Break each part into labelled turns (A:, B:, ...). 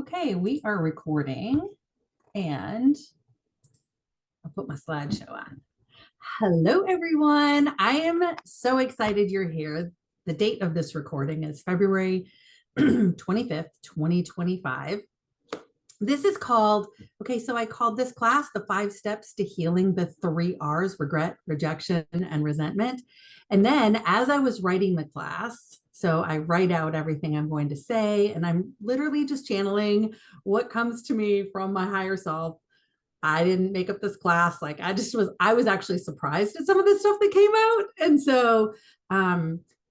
A: Okay, we are recording and I'll put my slideshow on. Hello, everyone. I am so excited you're here. The date of this recording is February 25th, 2025. This is called, so I called this class the 5 steps to healing the 3 R's: regret, rejection, and resentment. And then as I was writing the class, so I write out everything I'm going to say, and I'm literally just channeling what comes to me from my higher self. I didn't make up this class. Like I was actually surprised at some of the stuff that came out. And so,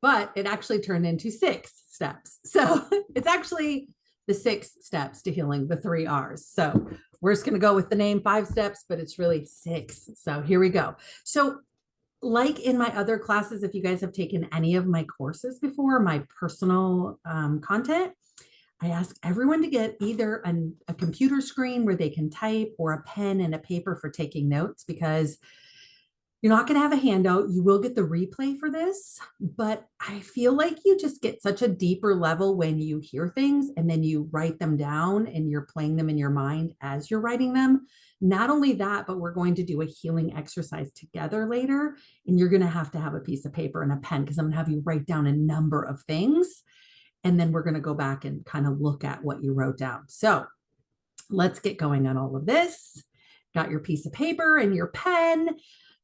A: but it actually turned into 6 steps. So it's actually the 6 steps to healing the 3 R's. So we're just going to go with the name 5 steps, but it's really 6. So here we go. So like in my other classes, if you guys have taken any of my courses before, my personal content, I ask everyone to get either a computer screen where they can type or a pen and a paper for taking notes, because you're not going to have a handout. You will get the replay for this, but I feel like you just get such a deeper level when you hear things and then you write them down and you're playing them in your mind as you're writing them. Not only that, but we're going to do a healing exercise together later, and you're going to have a piece of paper and a pen, because I'm going to have you write down a number of things. And then we're going to go back and kind of look at what you wrote down. So let's get going on all of this. Got your piece of paper and your pen.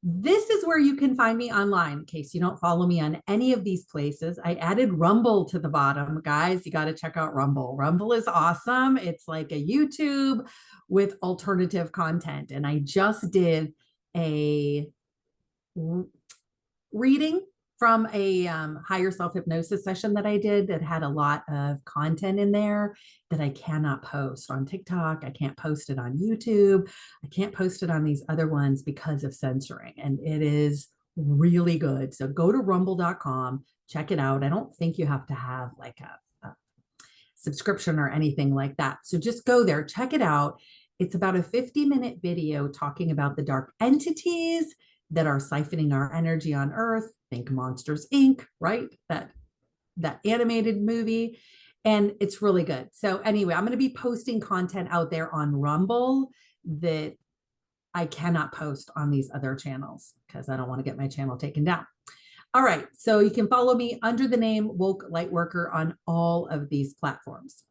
A: This is where you can find me online in case you don't follow me on any of these places. I added Rumble to the bottom. Guys, you got to check out Rumble. Rumble is awesome. It's like a YouTube with alternative content. And I just did a reading from a higher self-hypnosis session that I did that had a lot of content in there that I cannot post on TikTok. I can't post it on YouTube. I can't post it on these other ones because of censoring. And it is really good. So go to rumble.com, check it out. I don't think you have to have like a subscription or anything like that. So just go there, check it out. It's about a 50-minute video talking about the dark entities that are siphoning our energy on Earth. Think Monsters Inc., right? That animated movie. And it's really good. So anyway, I'm going to be posting content out there on Rumble that I cannot post on these other channels because I don't want to get my channel taken down. All right. So you can follow me under the name Woke Lightworker on all of these platforms.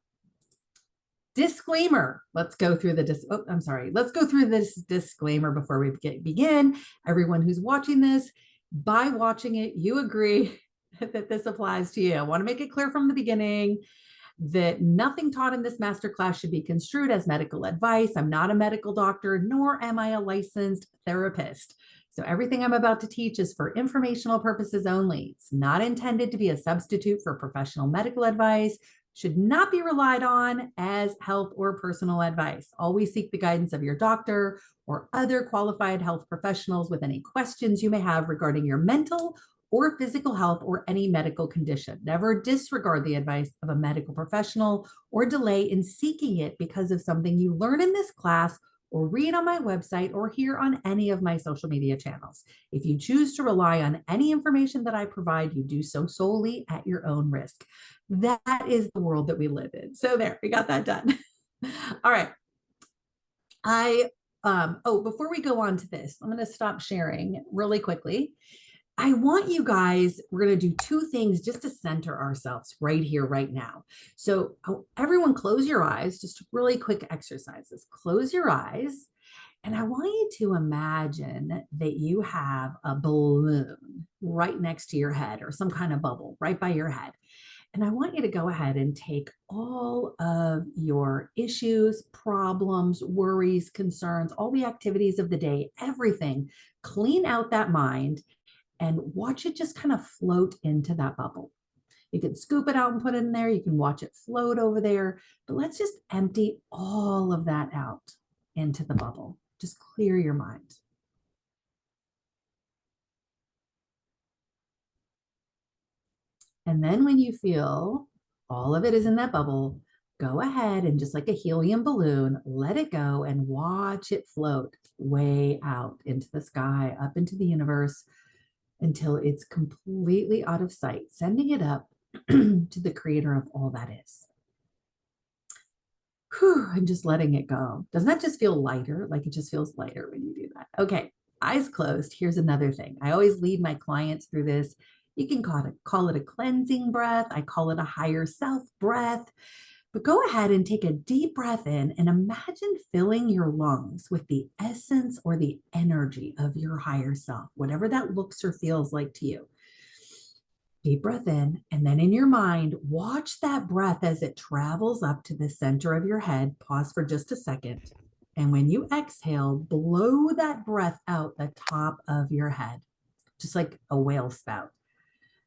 A: Disclaimer. Let's go through Let's go through this disclaimer before we begin. Everyone who's watching this, by watching it, you agree that this applies to you. I want to make it clear from the beginning that nothing taught in this masterclass should be construed as medical advice. I'm not a medical doctor, nor am I a licensed therapist. So everything I'm about to teach is for informational purposes only. It's not intended to be a substitute for professional medical advice, should not be relied on as health or personal advice. Always seek the guidance of your doctor or other qualified health professionals with any questions you may have regarding your mental or physical health or any medical condition. Never disregard the advice of a medical professional or delay in seeking it because of something you learn in this class or read on my website or hear on any of my social media channels. If you choose to rely on any information that I provide, you do so solely at your own risk. That is the world that we live in. So there, we got that done. All right. Before we go on to this, I'm going to stop sharing really quickly. I want you guys, we're going to do 2 things just to center ourselves right here, right now. So everyone close your eyes, just really quick exercises. Close your eyes. And I want you to imagine that you have a balloon right next to your head, or some kind of bubble right by your head. And I want you to go ahead and take all of your issues, problems, worries, concerns, all the activities of the day, everything, clean out that mind and watch it just kind of float into that bubble. You can scoop it out and put it in there. You can watch it float over there, but let's just empty all of that out into the bubble. Just clear your mind. And then when you feel all of it is in that bubble, go ahead and, just like a helium balloon, let it go and watch it float way out into the sky, up into the universe, until it's completely out of sight, sending it up to the creator of all that is. Whew, and just letting it go. Doesn't that just feel lighter? Like it just feels lighter when you do that. Okay, eyes closed. Here's another thing. I always lead my clients through this. You can call it a cleansing breath. I call it a higher self breath. But go ahead and take a deep breath in and imagine filling your lungs with the essence or the energy of your higher self, whatever that looks or feels like to you. Deep breath in, and then in your mind, watch that breath as it travels up to the center of your head. Pause for just a second. And when you exhale, blow that breath out the top of your head, just like a whale spout.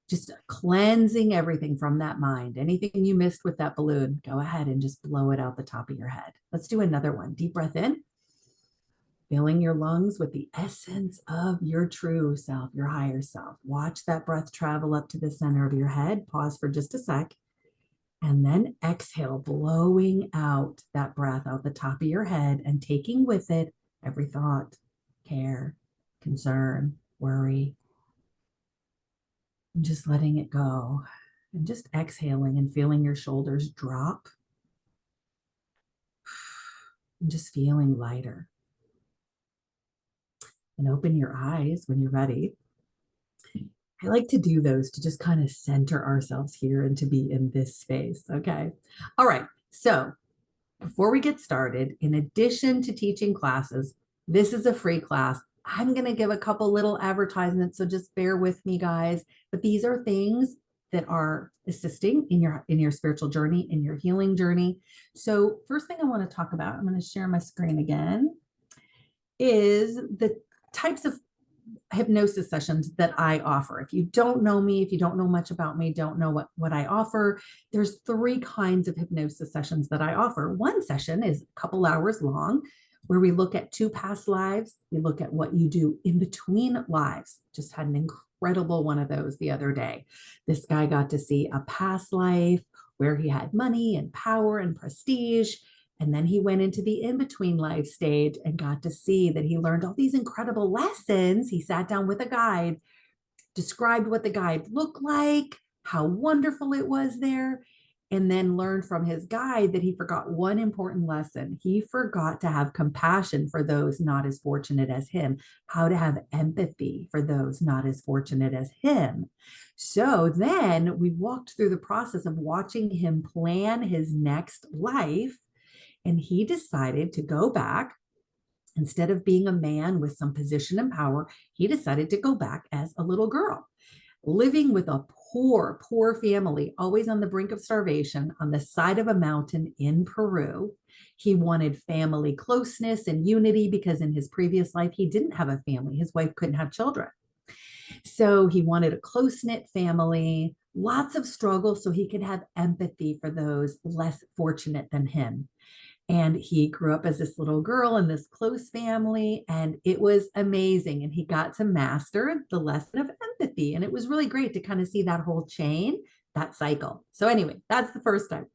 A: Just cleansing everything from that mind. Anything you missed with that balloon, go ahead and just blow it out the top of your head. Let's do another one. Deep breath in, filling your lungs with the essence of your true self, your higher self. Watch that breath travel up to the center of your head. Pause for just a sec. And then exhale, blowing out that breath out the top of your head and taking with it every thought, care, concern, worry, and just letting it go. And just exhaling and feeling your shoulders drop. And just feeling lighter. And open your eyes when you're ready. I like to do those to just kind of center ourselves here and to be in this space. Okay. All right. So before we get started, in addition to teaching classes, this is a free class. I'm going to give a couple little advertisements, so just bear with me, guys. But these are things that are assisting in your spiritual journey, in your healing journey. So first thing I want to talk about, I'm going to share my screen again, is the types of hypnosis sessions that I offer. If you don't know me, if you don't know much about me, don't know what I offer, there's three kinds of hypnosis sessions that I offer. One session is a couple hours long where we look at two past lives. We look at what you do in between lives. Just had an incredible one of those the other day. This guy got to see a past life where he had money and power and prestige. And then he went into the in-between life stage and got to see that he learned all these incredible lessons. He sat down with a guide, described what the guide looked like, how wonderful it was there, and then learned from his guide that he forgot one important lesson. He forgot to have compassion for those not as fortunate as him, how to have empathy for those not as fortunate as him. So then we walked through the process of watching him plan his next life. And he decided to go back. Instead of being a man with some position and power, he decided to go back as a little girl, living with a poor family, always on the brink of starvation on the side of a mountain in Peru. He wanted family closeness and unity because in his previous life, he didn't have a family. His wife couldn't have children. So he wanted a close-knit family, lots of struggle so he could have empathy for those less fortunate than him. And he grew up as this little girl in this close family, and it was amazing. And he got to master the lesson of empathy. And it was really great to kind of see that whole chain, that cycle. So anyway, that's the first time.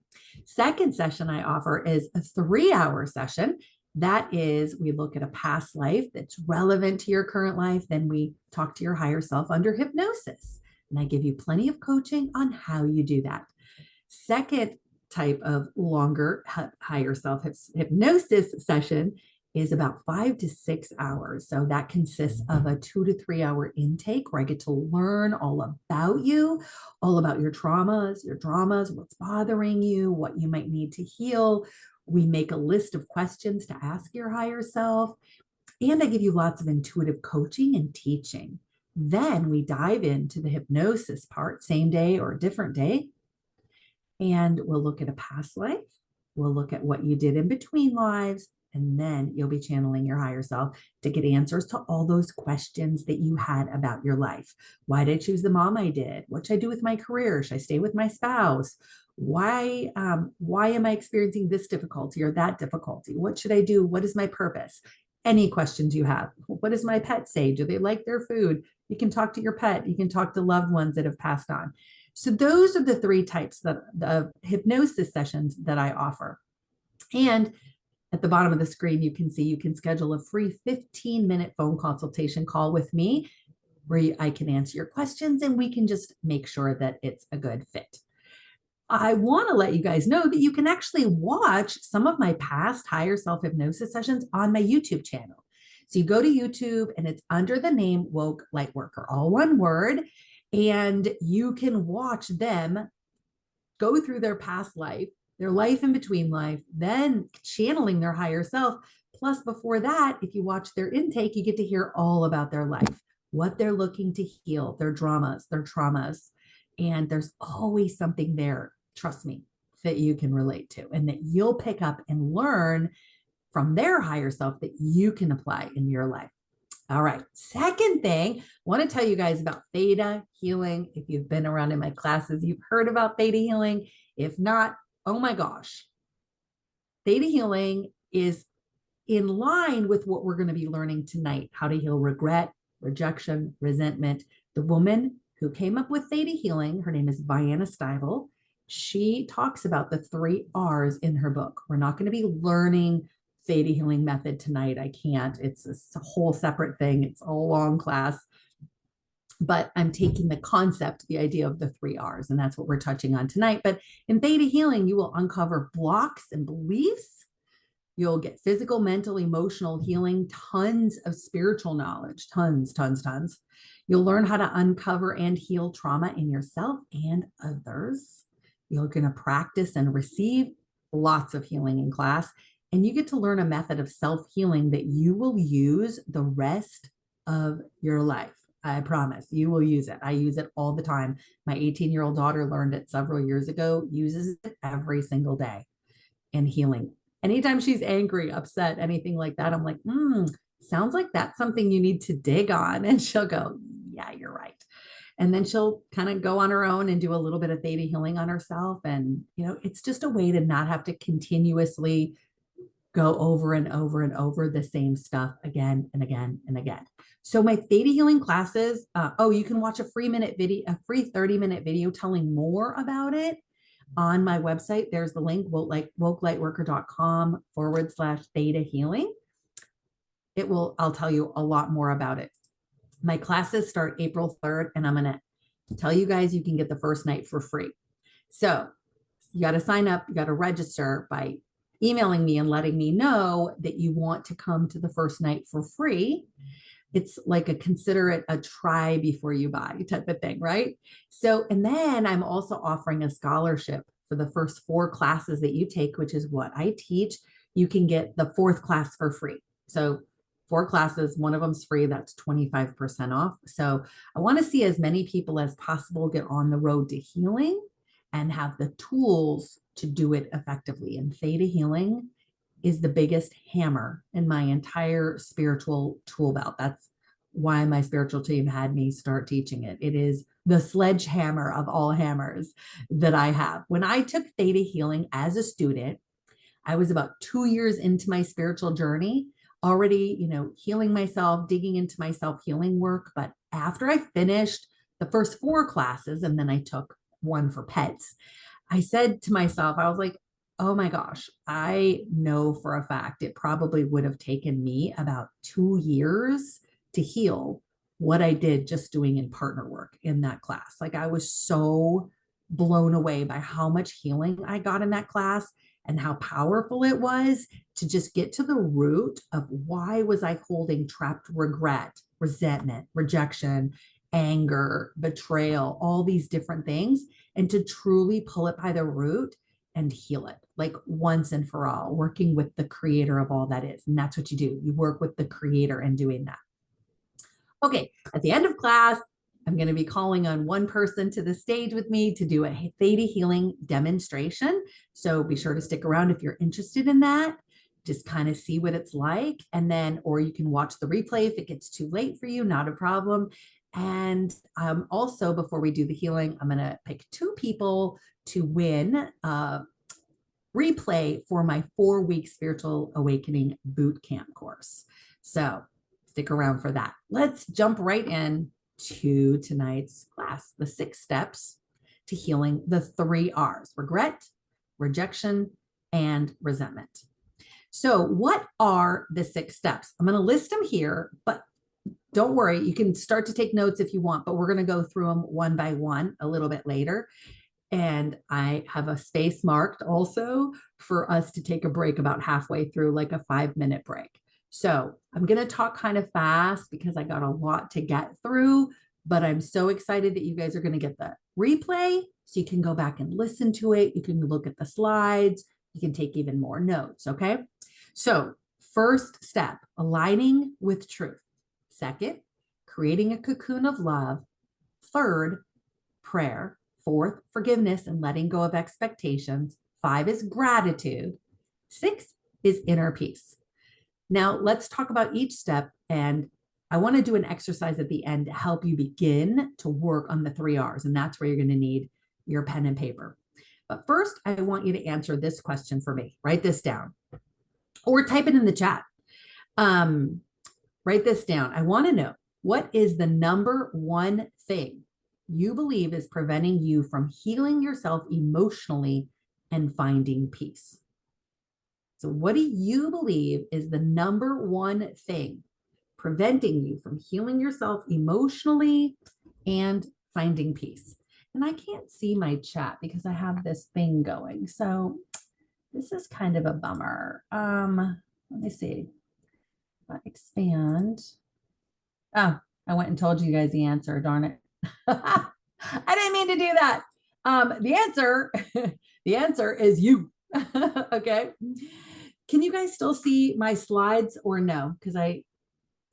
A: Second session I offer is a 3-hour session. That is, we look at a past life that's relevant to your current life. Then we talk to your higher self under hypnosis. And I give you plenty of coaching on how you do that. Second type of longer higher self hypnosis session is about 5 to 6 hours. So that consists of a 2 to 3 hour intake where I get to learn all about you, all about your traumas, your dramas, what's bothering you, what you might need to heal. We make a list of questions to ask your higher self. And I give you lots of intuitive coaching and teaching. Then we dive into the hypnosis part, same day or a different day. And we'll look at a past life. We'll look at what you did in between lives. And then you'll be channeling your higher self to get answers to all those questions that you had about your life. Why did I choose the mom I did? What should I do with my career? Should I stay with my spouse? Why am I experiencing this difficulty or that difficulty? What should I do? What is my purpose? Any questions you have. What does my pet say? Do they like their food? You can talk to your pet. You can talk to loved ones that have passed on. So those are the three types of hypnosis sessions that I offer. And at the bottom of the screen, you can see you can schedule a free 15-minute phone consultation call with me where I can answer your questions and we can just make sure that it's a good fit. I want to let you guys know that you can actually watch some of my past higher self hypnosis sessions on my YouTube channel. So you go to YouTube and it's under the name Woke Lightworker, all one word, and you can watch them go through their past life, their life in between life, then channeling their higher self. Plus, before that, if you watch their intake, you get to hear all about their life, what they're looking to heal, their dramas, their traumas. And there's always something there, trust me, that you can relate to and that you'll pick up and learn from their higher self that you can apply in your life. All right. Second thing, I want to tell you guys about theta healing. If you've been around in my classes, you've heard about theta healing. If not, oh my gosh. Theta healing is in line with what we're going to be learning tonight, how to heal regret, rejection, resentment. The woman who came up with theta healing, her name is Vienna Stivel. She talks about the 3 R's in her book. We're not going to be learning theta healing method tonight. I can't. It's a whole separate thing. It's a long class. But I'm taking the concept, the idea of the 3 R's, and that's what we're touching on tonight. But in theta healing, you will uncover blocks and beliefs. You'll get physical, mental, emotional healing, tons of spiritual knowledge, tons. You'll learn how to uncover and heal trauma in yourself and others. You're going to practice and receive lots of healing in class. And you get to learn a method of self-healing that you will use the rest of your life. I promise you will use it. I use it all the time. My 18-year-old daughter learned it several years ago, uses it every single day in healing. Anytime she's angry, upset, anything like that, I'm like, sounds like that's something you need to dig on. And she'll go, yeah, you're right. And then she'll kind of go on her own and do a little bit of theta healing on herself. And, it's just a way to not have to continuously go over and over and over the same stuff again and again and again. So my theta healing classes, you can watch a free 30-minute video telling more about it on my website. There's the link, wokelightworker.com/theta healing. I'll tell you a lot more about it. My classes start April 3rd, and I'm going to tell you guys you can get the first night for free. So you got to sign up, you got to register by emailing me and letting me know that you want to come to the first night for free. It's like consider it a try before you buy type of thing, right? So, and then I'm also offering a scholarship for the first 4 classes that you take, which is what I teach. You can get the 4th class for free. So 4 classes, one of them's free. That's 25% off. So I want to see as many people as possible get on the road to healing and have the tools to do it effectively. And theta healing is the biggest hammer in my entire spiritual tool belt. That's why my spiritual team had me start teaching it. It is the sledgehammer of all hammers that I have. When I took theta healing as a student, I was about 2 years into my spiritual journey, already, healing myself, digging into my self-healing work. But after I finished the first 4 classes, and then I took one for pets, I said to myself, I was like, oh my gosh, I know for a fact it probably would have taken me about 2 years to heal what I did just doing in partner work in that class. Like I was so blown away by how much healing I got in that class and how powerful it was to just get to the root of why was I holding trapped regret, resentment, rejection, anger, betrayal, all these different things, and to truly pull it by the root and heal it like once and for all, working with the creator of all that is. And that's what you do. You work with the creator in doing that. Okay, at the end of class, I'm going to be calling on one person to the stage with me to do a theta healing demonstration. So be sure to stick around if you're interested in that. Just kind of see what it's like. And then, or you can watch the replay if it gets too late for you, not a problem. And also, before we do the healing, I'm going to pick 2 people to win replay for my 4-week spiritual awakening boot camp course. So stick around for that. Let's jump right in to tonight's class, the 6 steps to healing the 3 R's: regret, rejection, and resentment. So what are the 6 steps? I'm going to list them here, but don't worry, you can start to take notes if you want, but we're going to go through them one by one a little bit later. And I have a space marked also for us to take a break about halfway through, like a 5-minute break. So I'm going to talk kind of fast because I got a lot to get through, but I'm so excited that you guys are going to get the replay so you can go back and listen to it. You can look at the slides. You can take even more notes. Okay. So first step, aligning with truth. Second, creating a cocoon of love. Third, prayer. Fourth, forgiveness and letting go of expectations. 5 is gratitude. 6 is inner peace. Now, let's talk about each step. And I want to do an exercise at the end to help you begin to work on the 3 R's. And that's where you're going to need your pen and paper. But first, I want you to answer this question for me. Write this down or type it in the chat. Write this down. I want to know, what is the number one thing you believe is preventing you from healing yourself emotionally and finding peace? So what do you believe is the number one thing preventing you from healing yourself emotionally and finding peace? And I can't see my chat because I have this thing going. So this is kind of a bummer. Let me see. Expand. Oh, I went and told you guys the answer. Darn it. I didn't mean to do that. The answer is you. Okay. Can you guys still see my slides or no? Because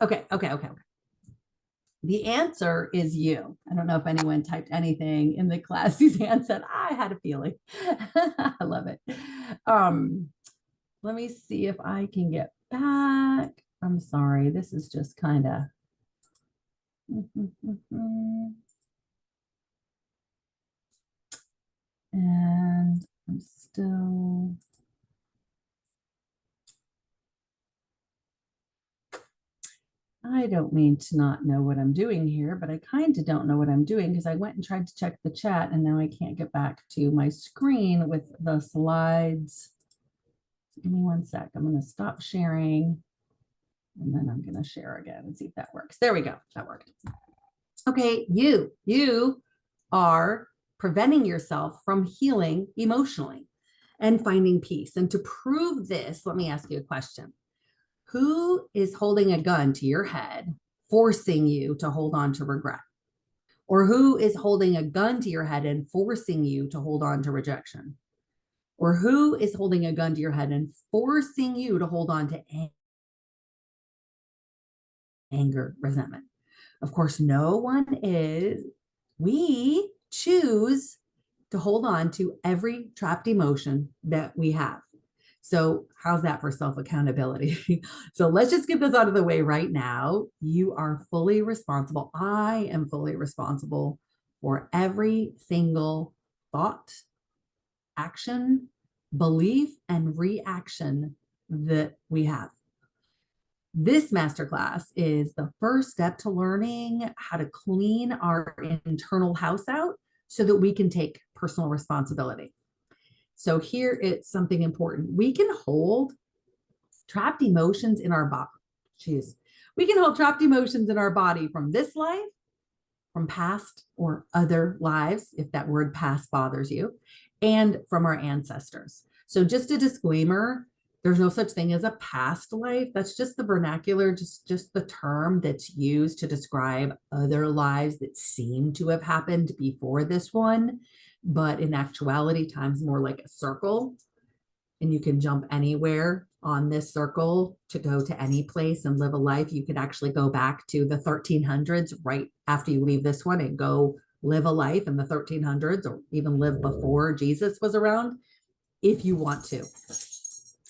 A: okay. The answer is you. I don't know if anyone typed anything in the class. Suzanne said, I had a feeling. I love it. Let me see if I can get back. I'm sorry. This is just kind of. And I'm still. I don't mean to not know what I'm doing here, but I kind of don't know what I'm doing because I went and tried to check the chat and now I can't get back to my screen with the slides. Give me one sec. I'm going to stop sharing and then I'm going to share again and see if that works. There we go. That worked. Okay, you are preventing yourself from healing emotionally and finding peace. And to prove this, let me ask you a question. Who is holding a gun to your head, forcing you to hold on to regret? Or who is holding a gun to your head and forcing you to hold on to rejection? Or who is holding a gun to your head and forcing you to hold on to anger, resentment? Of course, no one is. We choose to hold on to every trapped emotion that we have. So how's that for self-accountability? So let's just get this out of the way right now. You are fully responsible. I am fully responsible for every single thought, action, belief, and reaction that we have. This masterclass is the first step to learning how to clean our internal house out so that we can take personal responsibility. So here it's something important. We can hold trapped emotions in our body. We can hold trapped emotions in our body from this life, from past or other lives, if that word past bothers you, and from our ancestors. So just a disclaimer, there's no such thing as a past life. That's just the vernacular, just the term that's used to describe other lives that seem to have happened before this one. But in actuality, time's more like a circle, and you can jump anywhere on this circle to go to any place and live a life. You could actually go back to the 1300s right after you leave this one and go live a life in the 1300s, or even live before Jesus was around if you want to.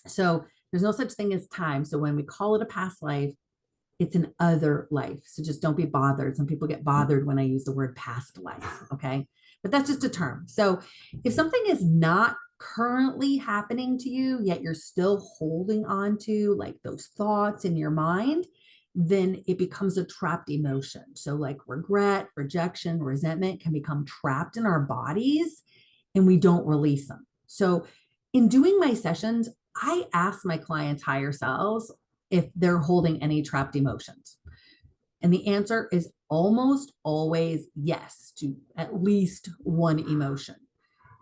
A: So there's no such thing as time. So when we call it a past life, it's an other life. So just don't be bothered. Some people get bothered when I use the word past life. Okay. But that's just a term. So if something is not currently happening to you, yet you're still holding on to like those thoughts in your mind, then it becomes a trapped emotion. So like regret, rejection, resentment can become trapped in our bodies and we don't release them. So in doing my sessions, I ask my clients' higher selves if they're holding any trapped emotions. And the answer is almost always yes to at least one emotion.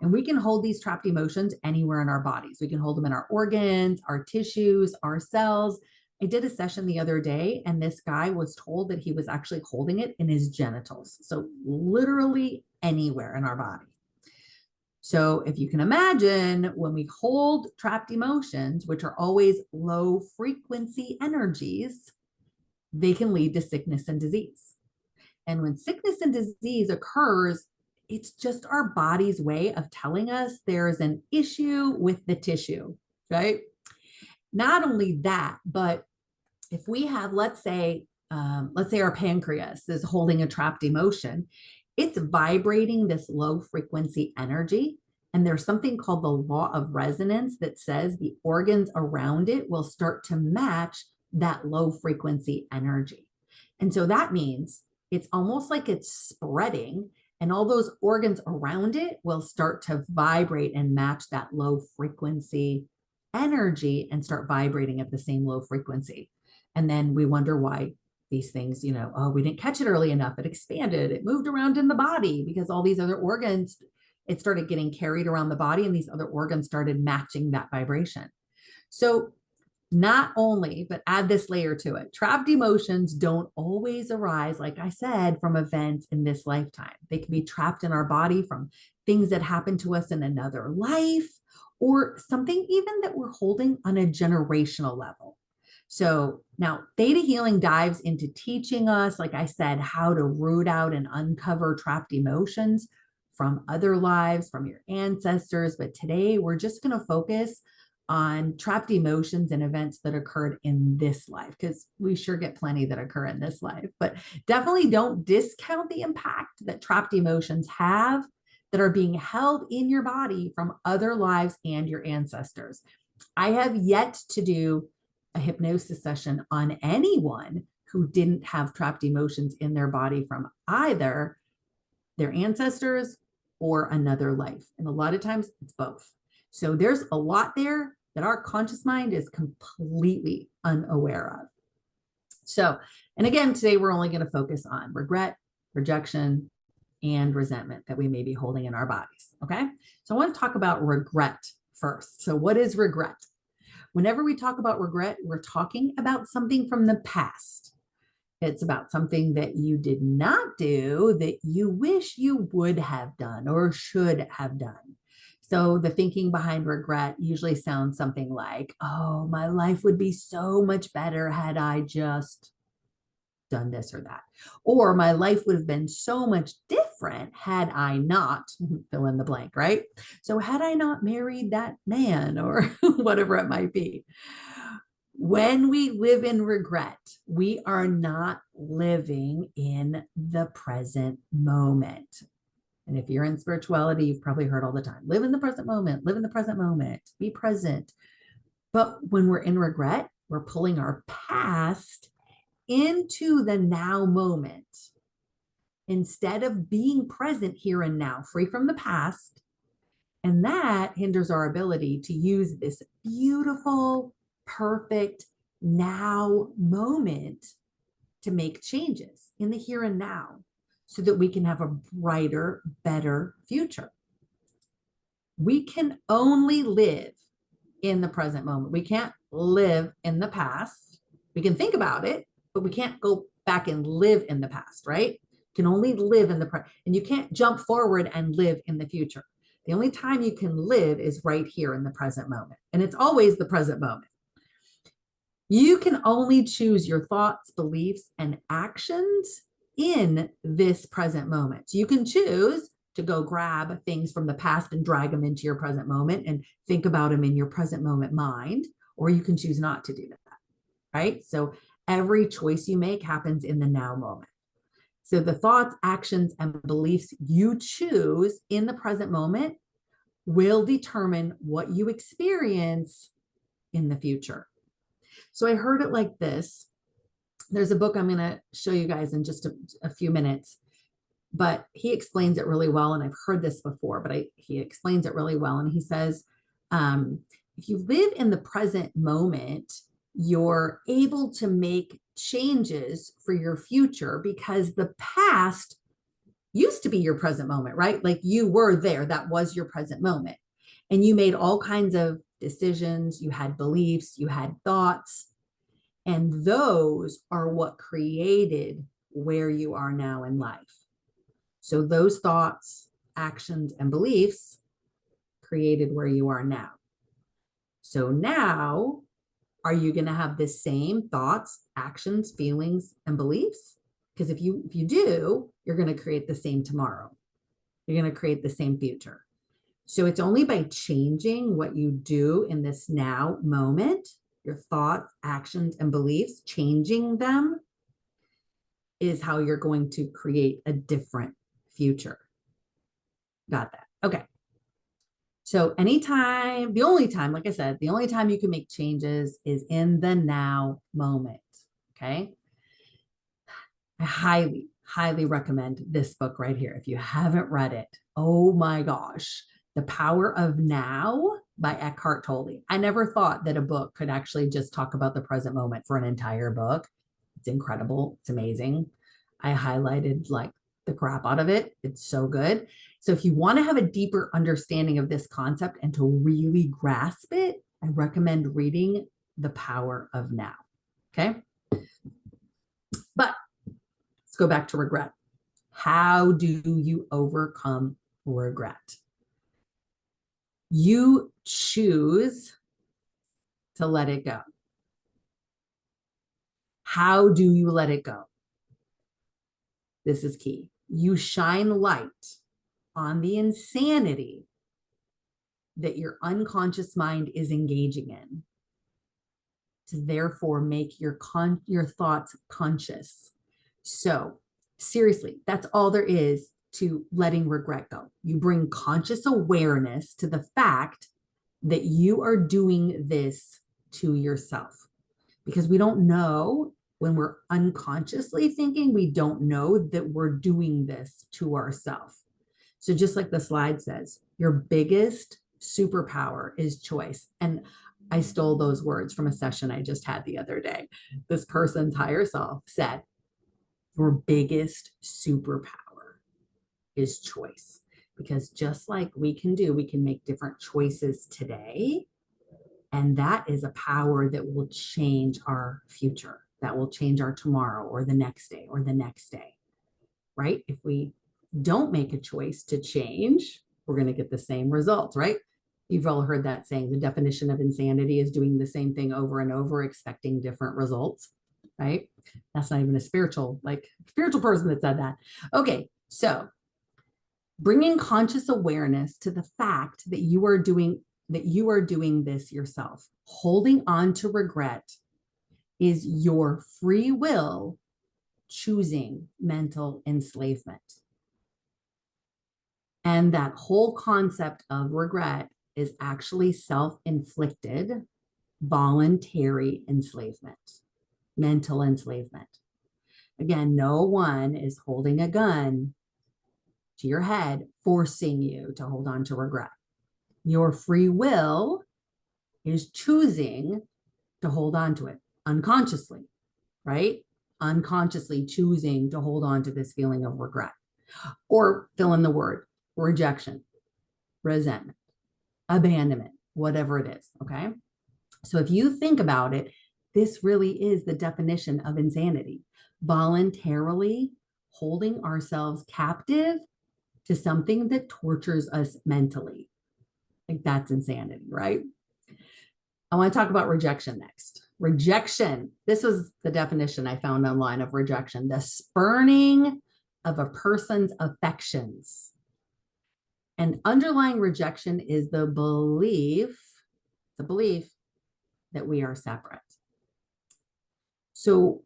A: And we can hold these trapped emotions anywhere in our bodies. We can hold them in our organs, our tissues, our cells. I did a session the other day, and this guy was told that he was actually holding it in his genitals. So literally anywhere in our body. So if you can imagine, when we hold trapped emotions, which are always low frequency energies, they can lead to sickness and disease. And when sickness and disease occurs, it's just our body's way of telling us there's an issue with the tissue, right? Not only that, but if we have, let's say our pancreas is holding a trapped emotion, it's vibrating this low frequency energy. And there's something called the law of resonance that says the organs around it will start to match that low frequency energy. And so that means it's almost like it's spreading, and all those organs around it will start to vibrate and match that low frequency energy and start vibrating at the same low frequency. And then we wonder why these things, oh, we didn't catch it early enough. It expanded, it moved around in the body because all these other organs, it started getting carried around the body, and these other organs started matching that vibration. So not only, but add this layer to it. Trapped emotions don't always arise, like I said, from events in this lifetime. They can be trapped in our body from things that happened to us in another life, or something even that we're holding on a generational level. So now theta healing dives into teaching us, like I said, how to root out and uncover trapped emotions from other lives, from your ancestors. But today we're just going to focus on trapped emotions and events that occurred in this life, because we sure get plenty that occur in this life. But definitely don't discount the impact that trapped emotions have that are being held in your body from other lives and your ancestors. I have yet to do a hypnosis session on anyone who didn't have trapped emotions in their body from either their ancestors or another life. And a lot of times it's both. So there's a lot there that our conscious mind is completely unaware of. So, and again, today we're only going to focus on regret, rejection, and resentment that we may be holding in our bodies. Okay. So I want to talk about regret first. So what is regret? Whenever we talk about regret, we're talking about something from the past. It's about something that you did not do that you wish you would have done or should have done. So the thinking behind regret usually sounds something like, oh, my life would be so much better had I just done this or that. Or my life would have been so much different had I not, fill in the blank, right? So had I not married that man, or whatever it might be. When we live in regret, we are not living in the present moment. And if you're in spirituality, you've probably heard all the time, live in the present moment, live in the present moment, be present. But when we're in regret, we're pulling our past into the now moment instead of being present here and now, free from the past. And that hinders our ability to use this beautiful, perfect now moment to make changes in the here and now so that we can have a brighter, better future. We can only live in the present moment. We can't live in the past. We can think about it, but we can't go back and live in the past, right? You can only live in the present, and you can't jump forward and live in the future. The only time you can live is right here in the present moment. And it's always the present moment. You can only choose your thoughts, beliefs, and actions in this present moment. So you can choose to go grab things from the past and drag them into your present moment and think about them in your present moment mind, or you can choose not to do that, right? So every choice you make happens in the now moment. So the thoughts, actions, and beliefs you choose in the present moment will determine what you experience in the future. So I heard it like this. There's a book I'm going to show you guys in just a few minutes, but he explains it really well. And I've heard this before, but he explains it really well. And he says, if you live in the present moment, you're able to make changes for your future because the past used to be your present moment, right? Like you were there, that was your present moment. And you made all kinds of decisions, you had beliefs, you had thoughts, and those are what created where you are now in life. So those thoughts, actions, and beliefs created where you are now. So now, are you going to have the same thoughts, actions, feelings, and beliefs? Because if you do, you're going to create the same tomorrow. You're going to create the same future. So it's only by changing what you do in this now moment, your thoughts, actions, and beliefs, changing them is how you're going to create a different future. Got that? Okay. So anytime, the only time, like I said, the only time you can make changes is in the now moment. Okay. I highly, highly recommend this book right here. If you haven't read it, oh my gosh, The Power of Now by Eckhart Tolle. I never thought that a book could actually just talk about the present moment for an entire book. It's incredible. It's amazing. I highlighted like the crap out of it. It's so good. So if you want to have a deeper understanding of this concept and to really grasp it, I recommend reading The Power of Now. Okay. But let's go back to regret. How do you overcome regret? You choose to let it go. How do you let it go? This is key. You shine light on the insanity that your unconscious mind is engaging in to therefore make your thoughts conscious. So seriously, that's all there is to letting regret go. You bring conscious awareness to the fact that you are doing this to yourself, because we don't know when we're unconsciously thinking, we don't know that we're doing this to ourselves. So just like the slide says, your biggest superpower is choice. And I stole those words from a session I just had the other day. This person's higher self said, your biggest superpower is choice. Because just like we can make different choices today. And that is a power that will change our future, that will change our tomorrow or the next day or the next day, right? If we don't make a choice to change, we're going to get the same results, right? You've all heard that saying, the definition of insanity is doing the same thing over and over, expecting different results, right? That's not even a spiritual person that said that. Okay, so bringing conscious awareness to the fact that you are doing this yourself. Holding on to regret is your free will choosing mental enslavement. And that whole concept of regret is actually self-inflicted voluntary enslavement, mental enslavement. Again, no one is holding a gun to your head, forcing you to hold on to regret. Your free will is choosing to hold on to it unconsciously, right? Unconsciously choosing to hold on to this feeling of regret, or fill in the word: rejection, resentment, abandonment, whatever it is. Okay. So if you think about it, this really is the definition of insanity: voluntarily holding ourselves captive to something that tortures us mentally. Like, that's insanity, right? I want to talk about rejection next. Rejection. This was the definition I found online of rejection: the spurning of a person's affections. And underlying rejection is the belief that we are separate. So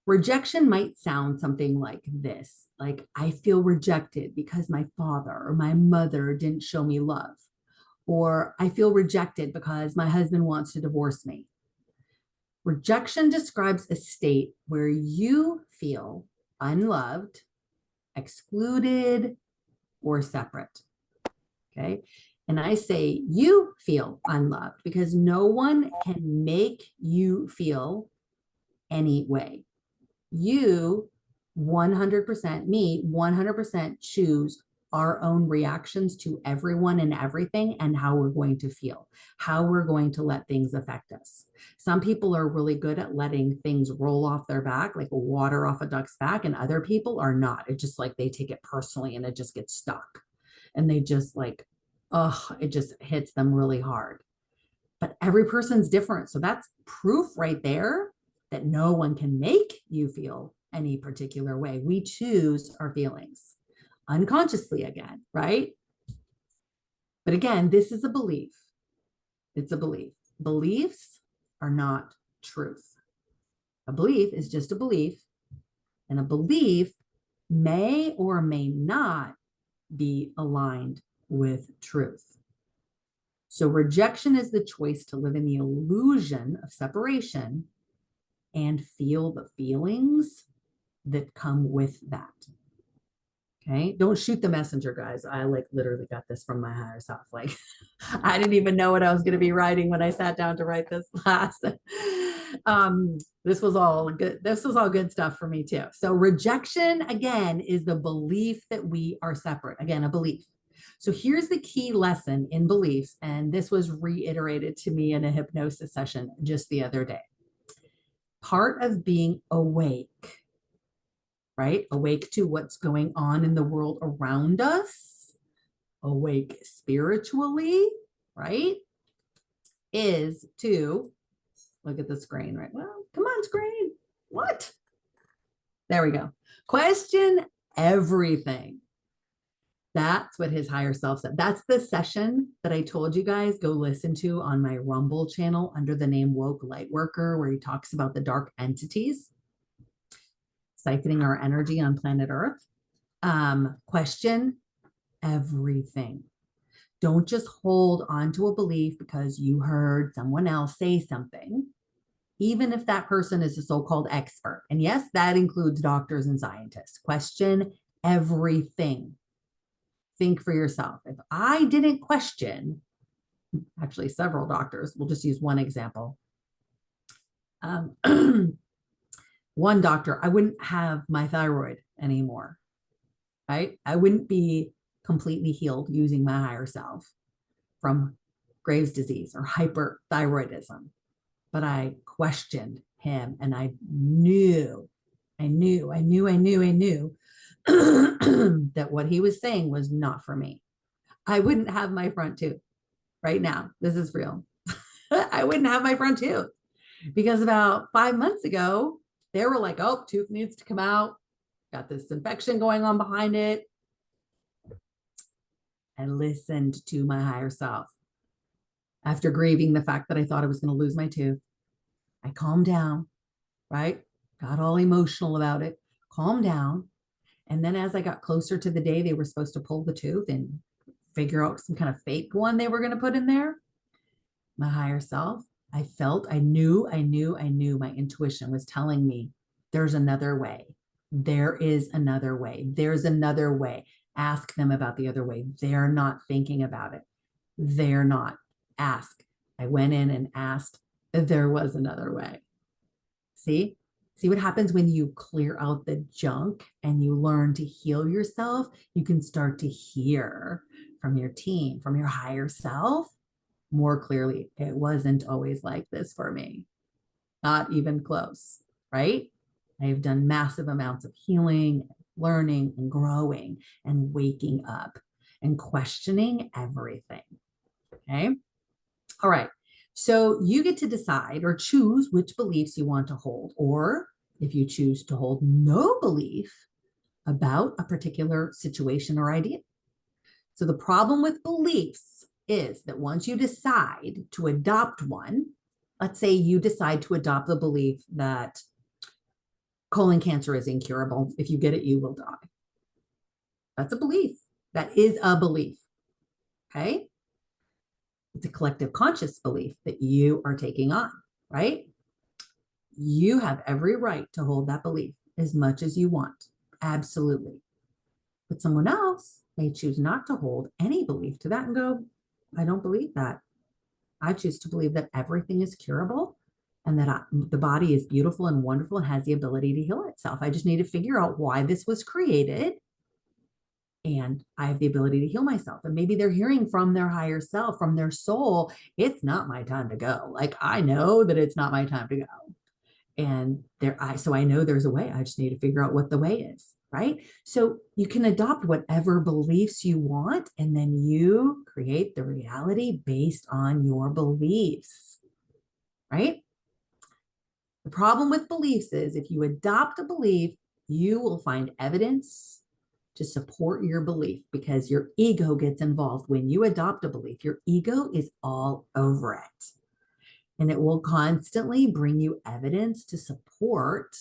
A: rejection might sound something like this, like, I feel rejected because my father or my mother didn't show me love, or I feel rejected because my husband wants to divorce me. Rejection describes a state where you feel unloved, excluded, or separate. Okay. And I say you feel unloved because no one can make you feel any way. You 100% me, 100% choose our own reactions to everyone and everything and how we're going to feel, how we're going to let things affect us. Some people are really good at letting things roll off their back, like water off a duck's back, and other people are not. It's just like they take it personally and it just gets stuck. And they just like, oh, it just hits them really hard. But every person's different. So that's proof right there that no one can make you feel any particular way. We choose our feelings unconsciously again, right? But again, this is a belief. It's a belief. Beliefs are not truth. A belief is just a belief, and a belief may or may not be aligned with truth. So rejection is the choice to live in the illusion of separation and feel the feelings that come with that. Okay, don't shoot the messenger, guys. I like literally got this from my higher self. Like I didn't even know what I was going to be writing when I sat down to write this class. This was all good. This was all good stuff for me too. So rejection, again, is the belief that we are separate. Again, a belief. So here's the key lesson in beliefs. And this was reiterated to me in a hypnosis session just the other day. Part of being awake, right? Awake to what's going on in the world around us, awake spiritually, right? Is to look at the screen, right? Well, come on, screen. What? There we go. Question everything. That's what his higher self said. That's the session that I told you guys go listen to on my Rumble channel under the name Woke Lightworker, where he talks about the dark entities siphoning our energy on planet Earth. Question everything. Don't just hold onto a belief because you heard someone else say something, even if that person is a so-called expert. And yes, that includes doctors and scientists. Question everything. Think for yourself. If I didn't question, actually several doctors, we'll just use one example. One doctor, I wouldn't have my thyroid anymore, right? I wouldn't be completely healed using my higher self from Graves' disease or hyperthyroidism. But I questioned him and I knew that what he was saying was not for me. I wouldn't have my front tooth right now. This is real. I wouldn't have my front tooth because about 5 months ago, they were like, oh, tooth needs to come out. Got this infection going on behind it. I listened to my higher self. After grieving the fact that I thought I was going to lose my tooth, I calmed down, right? Got all emotional about it, calmed down. And then as I got closer to the day they were supposed to pull the tooth and figure out some kind of fake one they were going to put in there, my higher self, I knew my intuition was telling me there's another way. There is another way. There's another way. Ask them about the other way. They're not thinking about it. They're not. Ask. I went in and asked if there was another way. See? See what happens when you clear out the junk and you learn to heal yourself? You can start to hear from your team, from your higher self more clearly. It wasn't always like this for me. Not even close, right? I've done massive amounts of healing, learning, and growing, and waking up and questioning everything. Okay. All right. So you get to decide or choose which beliefs you want to hold, or if you choose to hold no belief about a particular situation or idea. So the problem with beliefs is that once you decide to adopt one, let's say you decide to adopt the belief that colon cancer is incurable. If you get it, you will die. That's a belief. That is a belief. Okay. It's a collective conscious belief that you are taking on, right? You have every right to hold that belief as much as you want. Absolutely. But someone else may choose not to hold any belief to that and go, I don't believe that. I choose to believe that everything is curable and that the body is beautiful and wonderful and has the ability to heal itself. I just need to figure out why this was created, and I have the ability to heal myself. And maybe they're hearing from their higher self, from their soul, it's not my time to go. Like, I know that it's not my time to go. And so I know there's a way. I just need to figure out what the way is, right? So you can adopt whatever beliefs you want, and then you create the reality based on your beliefs, right? The problem with beliefs is if you adopt a belief, you will find evidence to support your belief, because your ego gets involved. When you adopt a belief, your ego is all over it. And it will constantly bring you evidence to support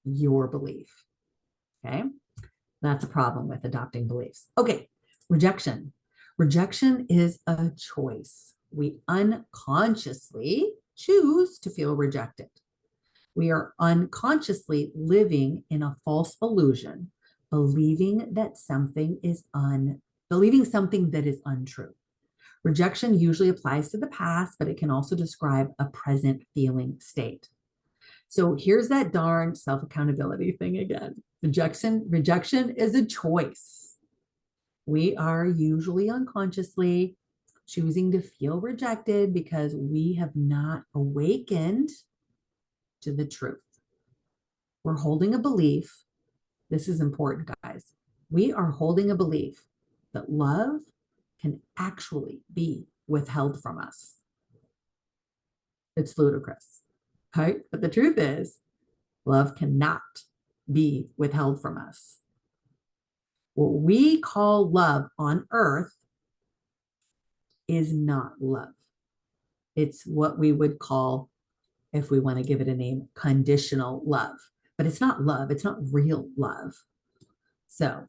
A: your belief. Okay. That's a problem with adopting beliefs. Okay. Rejection. Rejection is a choice. We unconsciously choose to feel rejected. We are unconsciously living in a false illusion, believing something that is untrue. Rejection usually applies to the past, but it can also describe a present feeling state. So here's that darn self-accountability thing again. Rejection is a choice. We are usually unconsciously choosing to feel rejected because we have not awakened to the truth. We're holding a belief. This is important, guys. We are holding a belief that love can actually be withheld from us. It's ludicrous, right? But the truth is, love cannot be withheld from us. What we call love on earth is not love. It's what we would call, if we want to give it a name, conditional love. But it's not love. It's not real love. So,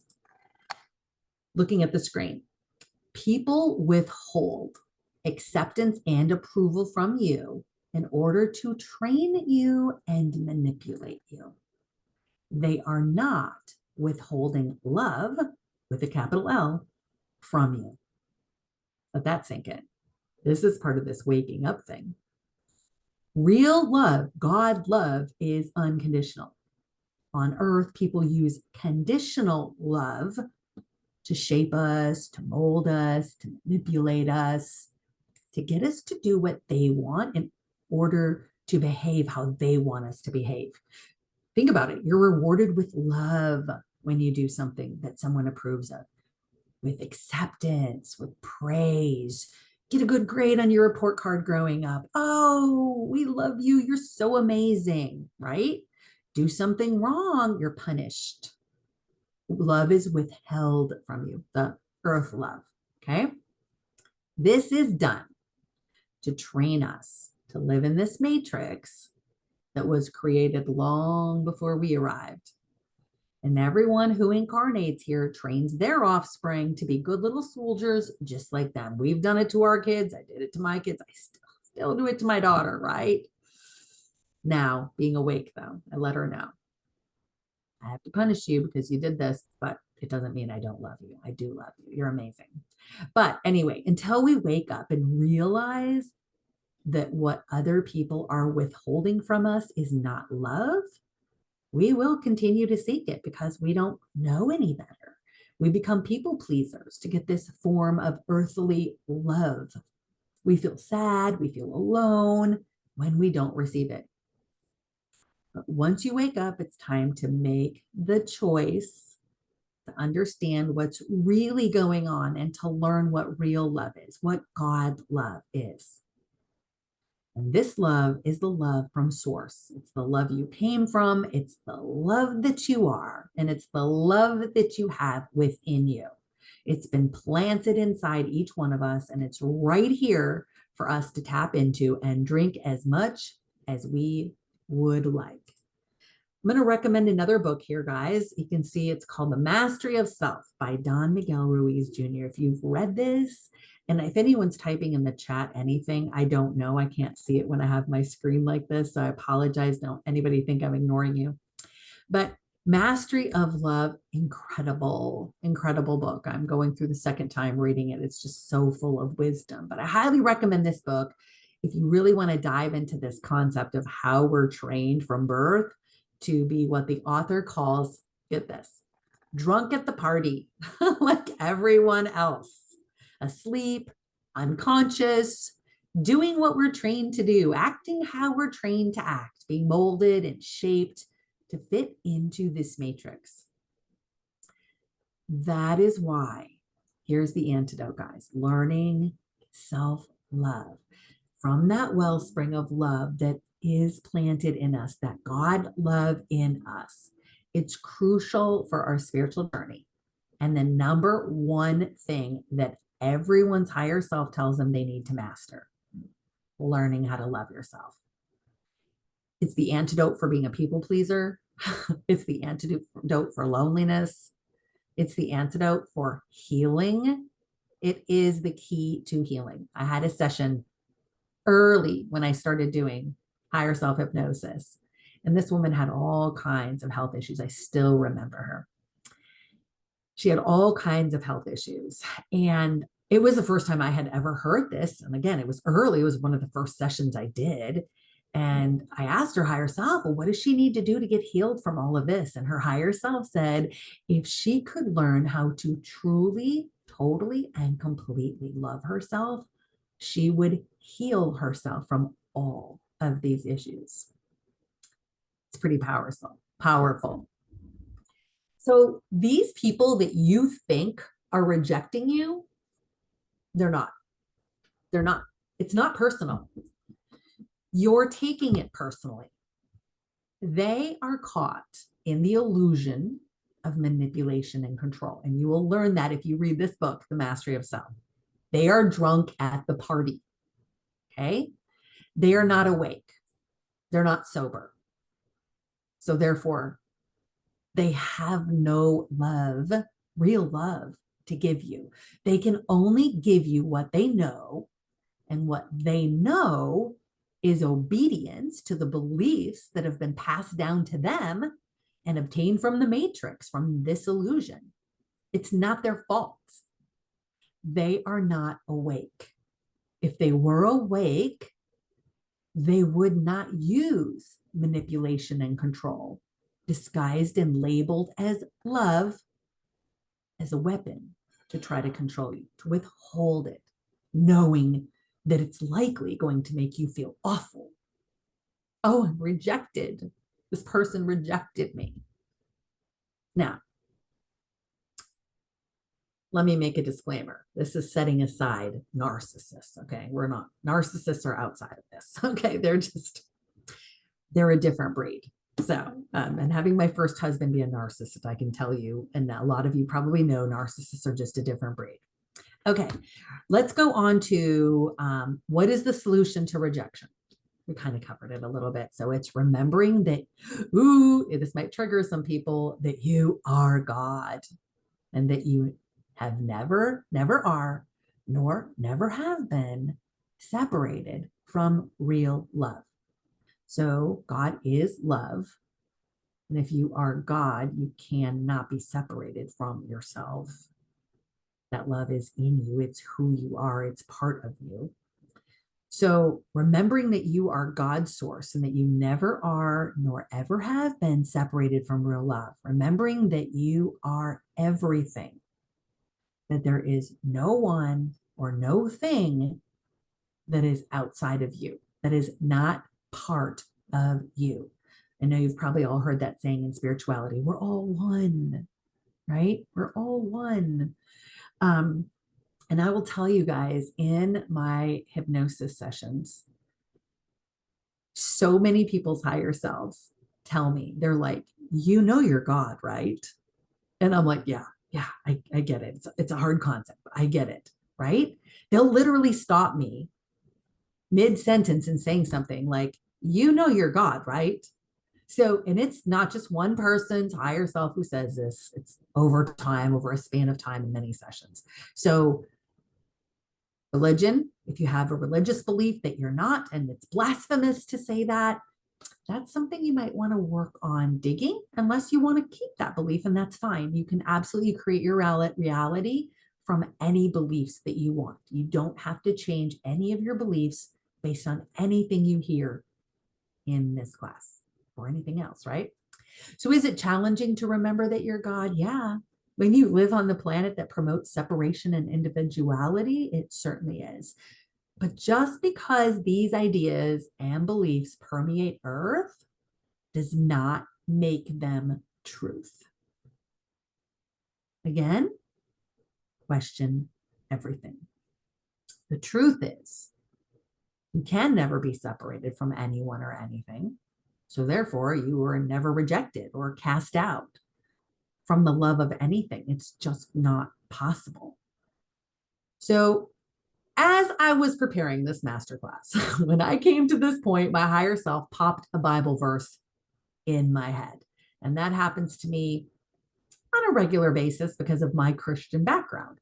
A: looking at the screen, people withhold acceptance and approval from you in order to train you and manipulate you. They are not withholding love, with a capital L, from you. Let that sink in. This is part of this waking up thing. Real love, God love, is unconditional. On earth, people use conditional love to shape us, to mold us, to manipulate us, to get us to do what they want in order to behave how they want us to behave. Think about it. You're rewarded with love when you do something that someone approves of, with acceptance, with praise. Get a good grade on your report card growing up. Oh, we love you. You're so amazing, right? Do something wrong, you're punished. Love is withheld from you, the earth love, okay? This is done to train us to live in this matrix that was created long before we arrived. And everyone who incarnates here trains their offspring to be good little soldiers just like them. We've done it to our kids. I did it to my kids. I still do it to my daughter, right? Now, being awake though, I let her know. I have to punish you because you did this, but it doesn't mean I don't love you. I do love you. You're amazing. But anyway, until we wake up and realize that what other people are withholding from us is not love, we will continue to seek it because we don't know any better. We become people pleasers to get this form of earthly love. We feel sad, we feel alone when we don't receive it. But once you wake up, it's time to make the choice to understand what's really going on and to learn what real love is, what God love is. And this love is the love from source. It's the love you came from. It's the love that you are. And it's the love that you have within you. It's been planted inside each one of us. And it's right here for us to tap into and drink as much as we would like. I'm going to recommend another book here, guys. You can see it's called The Mastery of Self by Don Miguel Ruiz Jr. If you've read this, and if anyone's typing in the chat anything, I don't know. I can't see it when I have my screen like this, so I apologize. Don't anybody think I'm ignoring you. But Mastery of Love, incredible, incredible book. I'm going through the second time reading it. It's just so full of wisdom. But I highly recommend this book. If you really want to dive into this concept of how we're trained from birth to be what the author calls, get this, drunk at the party, like everyone else, asleep, unconscious, doing what we're trained to do, acting how we're trained to act, being molded and shaped to fit into this matrix. That is why, here's the antidote, guys, learning self-love from that wellspring of love that is planted in us, that God love in us. It's crucial for our spiritual journey. And the number one thing that everyone's higher self tells them they need to master, learning how to love yourself. It's the antidote for being a people pleaser. It's the antidote for loneliness. It's the antidote for healing. It is the key to healing. I had a session early when I started doing higher self hypnosis, and this woman had all kinds of health issues. I still remember her. She had all kinds of health issues, and it was the first time I had ever heard this. And again, it was early. It was one of the first sessions I did. And I asked her higher self, well, what does she need to do to get healed from all of this? And her higher self said, if she could learn how to truly, totally, and completely love herself, she would heal herself from all of these issues. It's pretty powerful. So these people that you think are rejecting you, they're not. They're not. It's not personal. You're taking it personally. They are caught in the illusion of manipulation and control. And you will learn that if you read this book, The Mastery of Self. They are drunk at the party. Okay? They are not awake. They're not sober. So therefore, they have no love, real love to give you. They can only give you what they know, and what they know is obedience to the beliefs that have been passed down to them and obtained from the matrix, from this illusion. It's not their fault. They are not awake. If they were awake, they would not use manipulation and control, disguised and labeled as love, as a weapon to try to control you, to withhold it, knowing that it's likely going to make you feel awful. Oh, I'm rejected. This person rejected me. Now, let me make a disclaimer. This is setting aside narcissists, okay? We're not, narcissists are outside of this, okay? They're a different breed. So, and having my first husband be a narcissist, I can tell you, and a lot of you probably know narcissists are just a different breed. Okay, let's go on to what is the solution to rejection? We kind of covered it a little bit. So it's remembering that, ooh, this might trigger some people, that you are God and that you have never are, nor never have been separated from real love. So God is love. And if you are God, you cannot be separated from yourself. That love is in you. It's who you are. It's part of you. So remembering that you are God's source and that you never are nor ever have been separated from real love. Remembering that you are everything. That there is no one or no thing that is outside of you, that is not part of you. I know you've probably all heard that saying in spirituality, we're all one, right? We're all one. And I will tell you guys, in my hypnosis sessions, so many people's higher selves tell me, they're like, you know, you're God, right? And I'm like, yeah, I get it. It's a hard concept, but I get it, right? They'll literally stop me mid-sentence and saying something like, you know, you're God, right? So, and it's not just one person's higher self who says this, it's over time, over a span of time in many sessions. So religion, if you have a religious belief that you're not, and it's blasphemous to say that, that's something you might want to work on digging, unless you want to keep that belief, and that's fine. You can absolutely create your reality from any beliefs that you want. You don't have to change any of your beliefs based on anything you hear in this class or anything else, right? So is it challenging to remember that you're God? Yeah. When you live on the planet that promotes separation and individuality, it certainly is. But just because these ideas and beliefs permeate Earth does not make them truth. Again, question everything. The truth is, you can never be separated from anyone or anything. So therefore, you were never rejected or cast out from the love of anything. It's just not possible. So as I was preparing this masterclass, when I came to this point, my higher self popped a Bible verse in my head. And that happens to me on a regular basis because of my Christian background.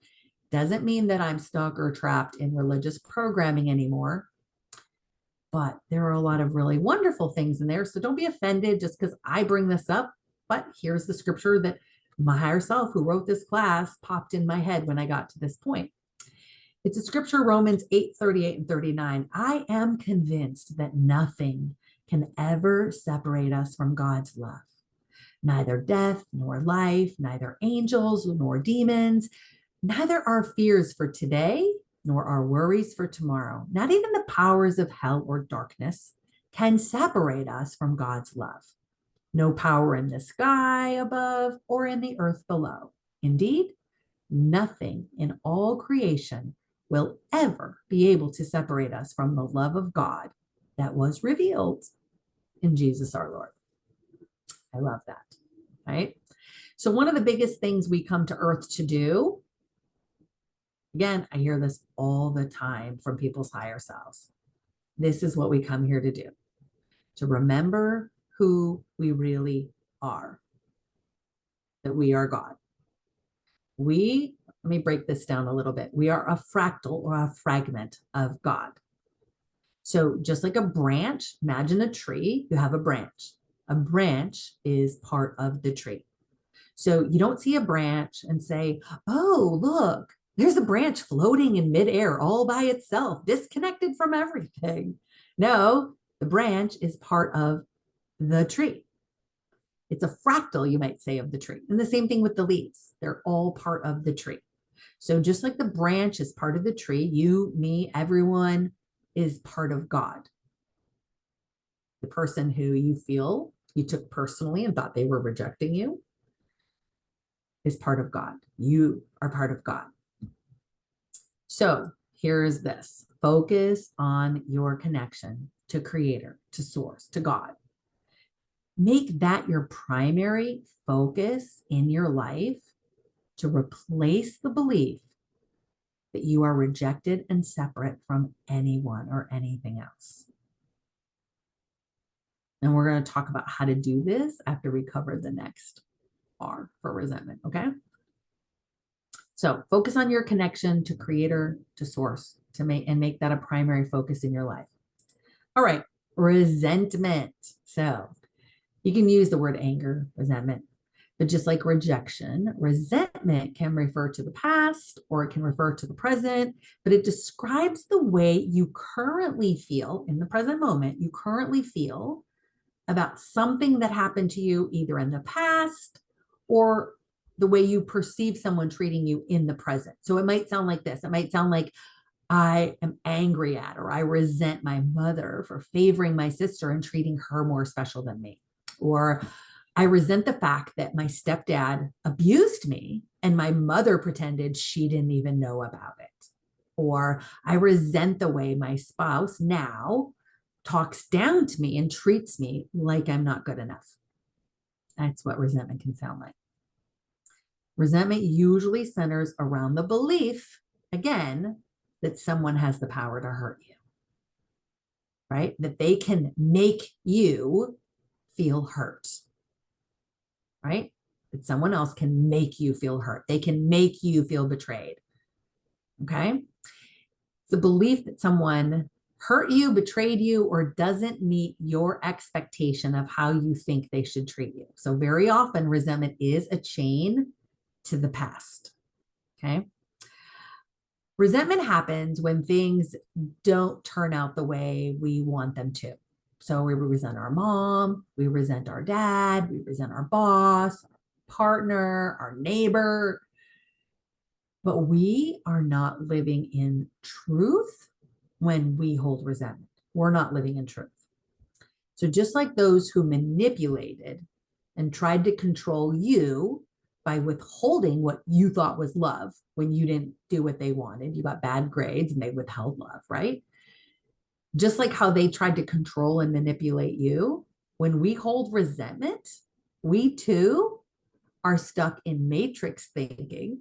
A: Doesn't mean that I'm stuck or trapped in religious programming anymore, but there are a lot of really wonderful things in there. So don't be offended just because I bring this up. But here's the scripture that my higher self, who wrote this class, popped in my head when I got to this point. It's a scripture, Romans 8:38 and 39. I am convinced that nothing can ever separate us from God's love. Neither death nor life, neither angels nor demons, neither our fears for today nor our worries for tomorrow, not even the powers of hell or darkness can separate us from God's love. No power in the sky above or in the earth below. Indeed, nothing in all creation will ever be able to separate us from the love of God that was revealed in Jesus our Lord. I love that, right? So one of the biggest things we come to earth to do, again, I hear this all the time from people's higher selves. This is what we come here to do, to remember who we really are, that we are God. Let me break this down a little bit. We are a fractal or a fragment of God. So just like a branch, imagine a tree, you have a branch. A branch is part of the tree. So you don't see a branch and say, oh, look, there's a branch floating in midair all by itself, disconnected from everything. No, the branch is part of the tree. It's a fractal, you might say, of the tree. And the same thing with the leaves. They're all part of the tree. So just like the branch is part of the tree, you, me, everyone is part of God. The person who you feel you took personally and thought they were rejecting you is part of God. You are part of God. So here is this. Focus on your connection to Creator, to Source, to God. Make that your primary focus in your life to replace the belief that you are rejected and separate from anyone or anything else. And we're going to talk about how to do this after we cover the next R for resentment, okay? So focus on your connection to Creator, to Source, to make that a primary focus in your life. All right, resentment. So you can use the word anger, resentment, but just like rejection, resentment can refer to the past or it can refer to the present, but it describes the way you currently feel in the present moment. You currently feel about something that happened to you either in the past or the way you perceive someone treating you in the present. So it might sound like this. It might sound like, I am angry at, or I resent my mother for favoring my sister and treating her more special than me. Or I resent the fact that my stepdad abused me and my mother pretended she didn't even know about it. Or I resent the way my spouse now talks down to me and treats me like I'm not good enough. That's what resentment can sound like. Resentment usually centers around the belief, again, that someone has the power to hurt you, right? That they can make you feel hurt, right? That someone else can make you feel hurt. They can make you feel betrayed, okay? It's the belief that someone hurt you, betrayed you, or doesn't meet your expectation of how you think they should treat you. So very often resentment is a chain to the past, okay? Resentment happens when things don't turn out the way we want them to. So we resent our mom, we resent our dad, we resent our boss, our partner, our neighbor, but we are not living in truth when we hold resentment. We're not living in truth. So just like those who manipulated and tried to control you by withholding what you thought was love when you didn't do what they wanted, you got bad grades and they withheld love, right? Just like how they tried to control and manipulate you, when we hold resentment, we too are stuck in matrix thinking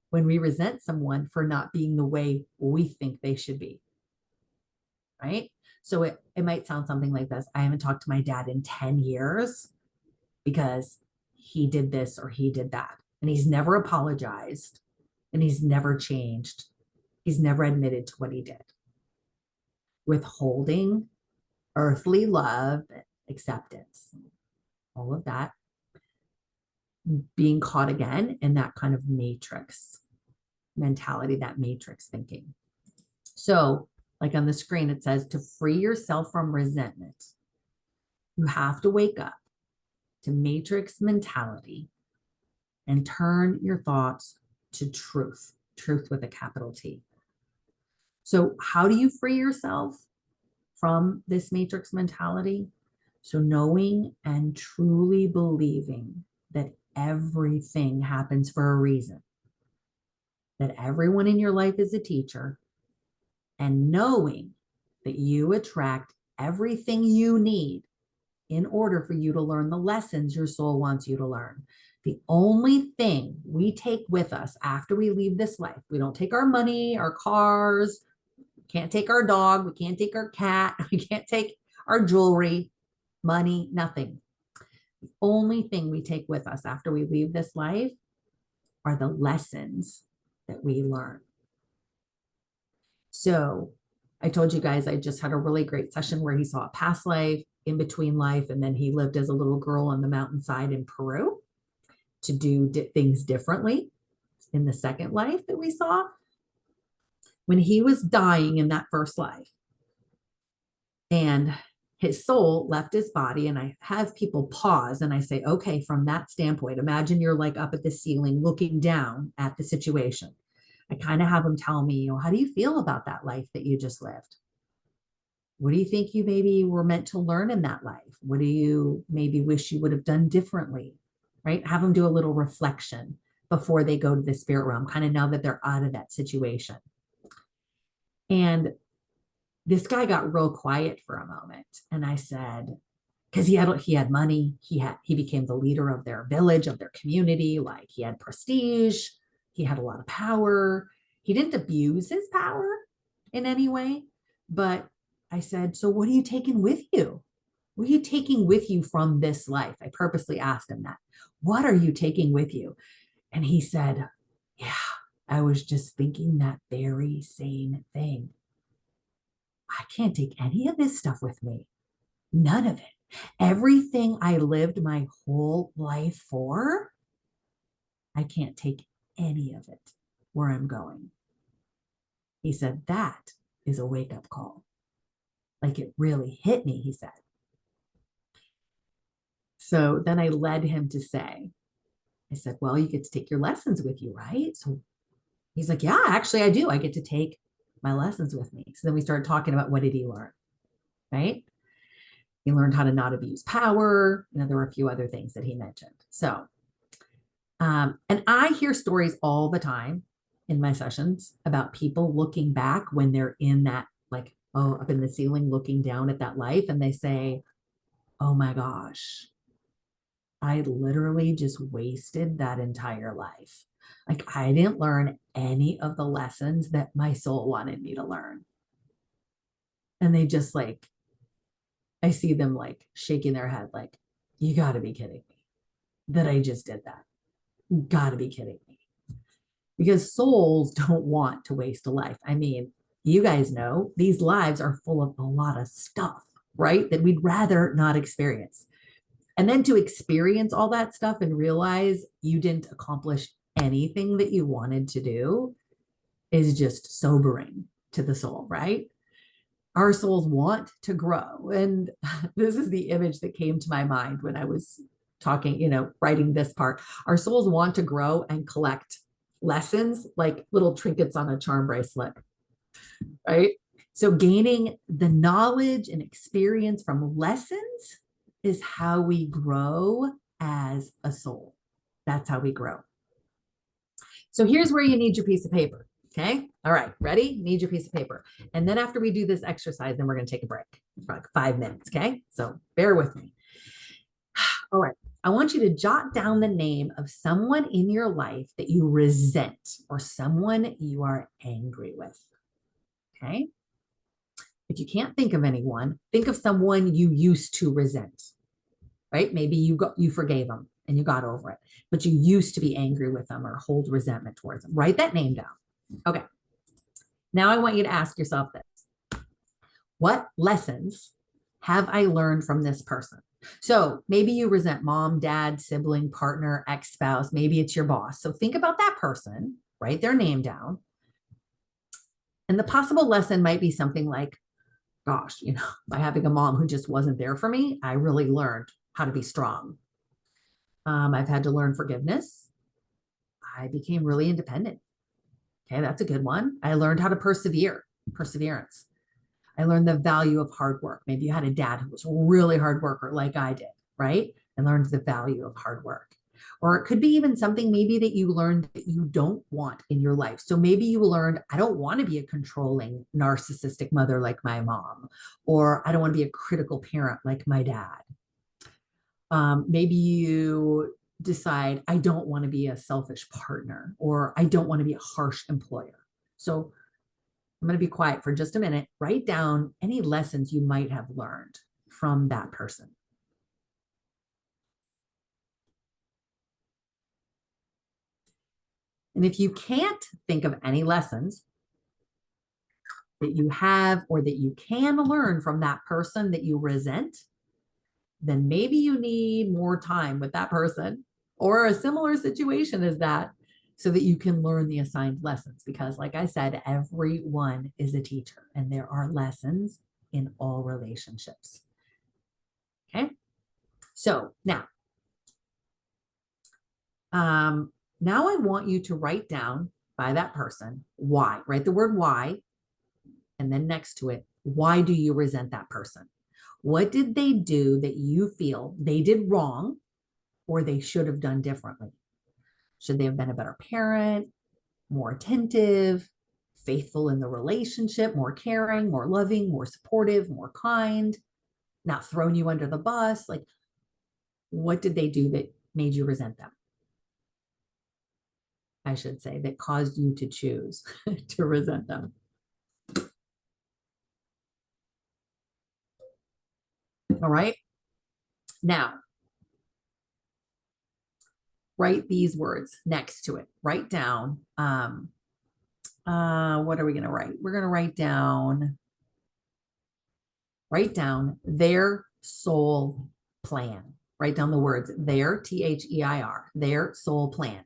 A: when we resent someone for not being the way we think they should be, right? So it might sound something like this. I haven't talked to my dad in 10 years because he did this or he did that. And he's never apologized and he's never changed. He's never admitted to what he did. Withholding earthly love, acceptance, all of that, being caught again in that kind of matrix mentality, that matrix thinking. So, like on the screen, it says to free yourself from resentment, you have to wake up to matrix mentality and turn your thoughts to truth, truth with a capital T. So, how do you free yourself from this matrix mentality? So, knowing and truly believing that everything happens for a reason, that everyone in your life is a teacher, and knowing that you attract everything you need in order for you to learn the lessons your soul wants you to learn. The only thing we take with us after we leave this life, we don't take our money, our cars, we can't take our dog, we can't take our cat, we can't take our jewelry, money, nothing. The only thing we take with us after we leave this life are the lessons that we learn. So I told you guys I just had a really great session where he saw a past life, in between life, and then he lived as a little girl on the mountainside in Peru to do things differently in the second life that we saw. When he was dying in that first life and his soul left his body, and I have people pause and I say, okay, from that standpoint, imagine you're like up at the ceiling looking down at the situation. I kind of have them tell me, how do you feel about that life that you just lived? What do you think you maybe were meant to learn in that life? What do you maybe wish you would have done differently, right? Have them do a little reflection before they go to the spirit realm, kind of now that they're out of that situation. And this guy got real quiet for a moment. And I said, because he had money, he became the leader of their village, of their community, like he had prestige, he had a lot of power. He didn't abuse his power in any way, but I said, so what are you taking with you? What are you taking with you from this life? I purposely asked him that. What are you taking with you? And he said, yeah, I was just thinking that very same thing. I can't take any of this stuff with me. None of it. Everything I lived my whole life for, I can't take any of it where I'm going. He said, that is a wake-up call. Like it really hit me, he said. So then I led him to say, I said, well, you get to take your lessons with you, right? So he's like, yeah, actually I do. I get to take my lessons with me. So then we started talking about what did he learn, right? He learned how to not abuse power. There were a few other things that he mentioned. So, and I hear stories all the time in my sessions about people looking back when they're in that, like, up in the ceiling looking down at that life, and they say, oh my gosh, I literally just wasted that entire life. Like I didn't learn any of the lessons that my soul wanted me to learn. And they just like, I see them like shaking their head like, you got to be kidding me that I just did that. You got to be kidding me. Because souls don't want to waste a life. I mean, you guys know these lives are full of a lot of stuff, right? That we'd rather not experience. And then to experience all that stuff and realize you didn't accomplish anything that you wanted to do, is just sobering to the soul, right? Our souls want to grow. And this is the image that came to my mind when I was talking, writing this part. Our souls want to grow and collect lessons like little trinkets on a charm bracelet, right? So gaining the knowledge and experience from lessons is how we grow as a soul. That's how we grow. So here's where you need your piece of paper. Okay. All right. Ready? Need your piece of paper. And then after we do this exercise, then we're going to take a break for like 5 minutes. Okay. So bear with me. All right. I want you to jot down the name of someone in your life that you resent or someone you are angry with. Okay. If you can't think of anyone, think of someone you used to resent, right? Maybe you forgave them and you got over it, but you used to be angry with them or hold resentment towards them. Write that name down. Okay. Now I want you to ask yourself this. What lessons have I learned from this person? So maybe you resent mom, dad, sibling, partner, ex-spouse. Maybe it's your boss. So think about that person, write their name down. And the possible lesson might be something like, gosh, by having a mom who just wasn't there for me, I really learned how to be strong. I've had to learn forgiveness. I became really independent. Okay, that's a good one. I learned how to perseverance. I learned the value of hard work. Maybe you had a dad who was a really hard worker like I did, right? And learned the value of hard work. Or it could be even something maybe that you learned that you don't want in your life. So maybe you learned, I don't want to be a controlling, narcissistic mother like my mom, or I don't want to be a critical parent like my dad. Maybe you decide, I don't want to be a selfish partner, or I don't want to be a harsh employer. So I'm going to be quiet for just a minute. Write down any lessons you might have learned from that person. And if you can't think of any lessons that you have or that you can learn from that person that you resent, then maybe you need more time with that person or a similar situation as that so that you can learn the assigned lessons. Because like I said, everyone is a teacher and there are lessons in all relationships. Okay. So now I want you to write down by that person why. Write the word why, and then next to it, why do you resent that person? What did they do that you feel they did wrong or they should have done differently? Should they have been a better parent, more attentive, faithful in the relationship, more caring, more loving, more supportive, more kind, not throwing you under the bus? Like, what did they do that made you resent them? I should say, that caused you to choose to resent them. All right. Now, write these words next to it. Write down, what are we going to write? We're going to write down their soul plan. Write down the words their, T-H-E-I-R, their soul plan.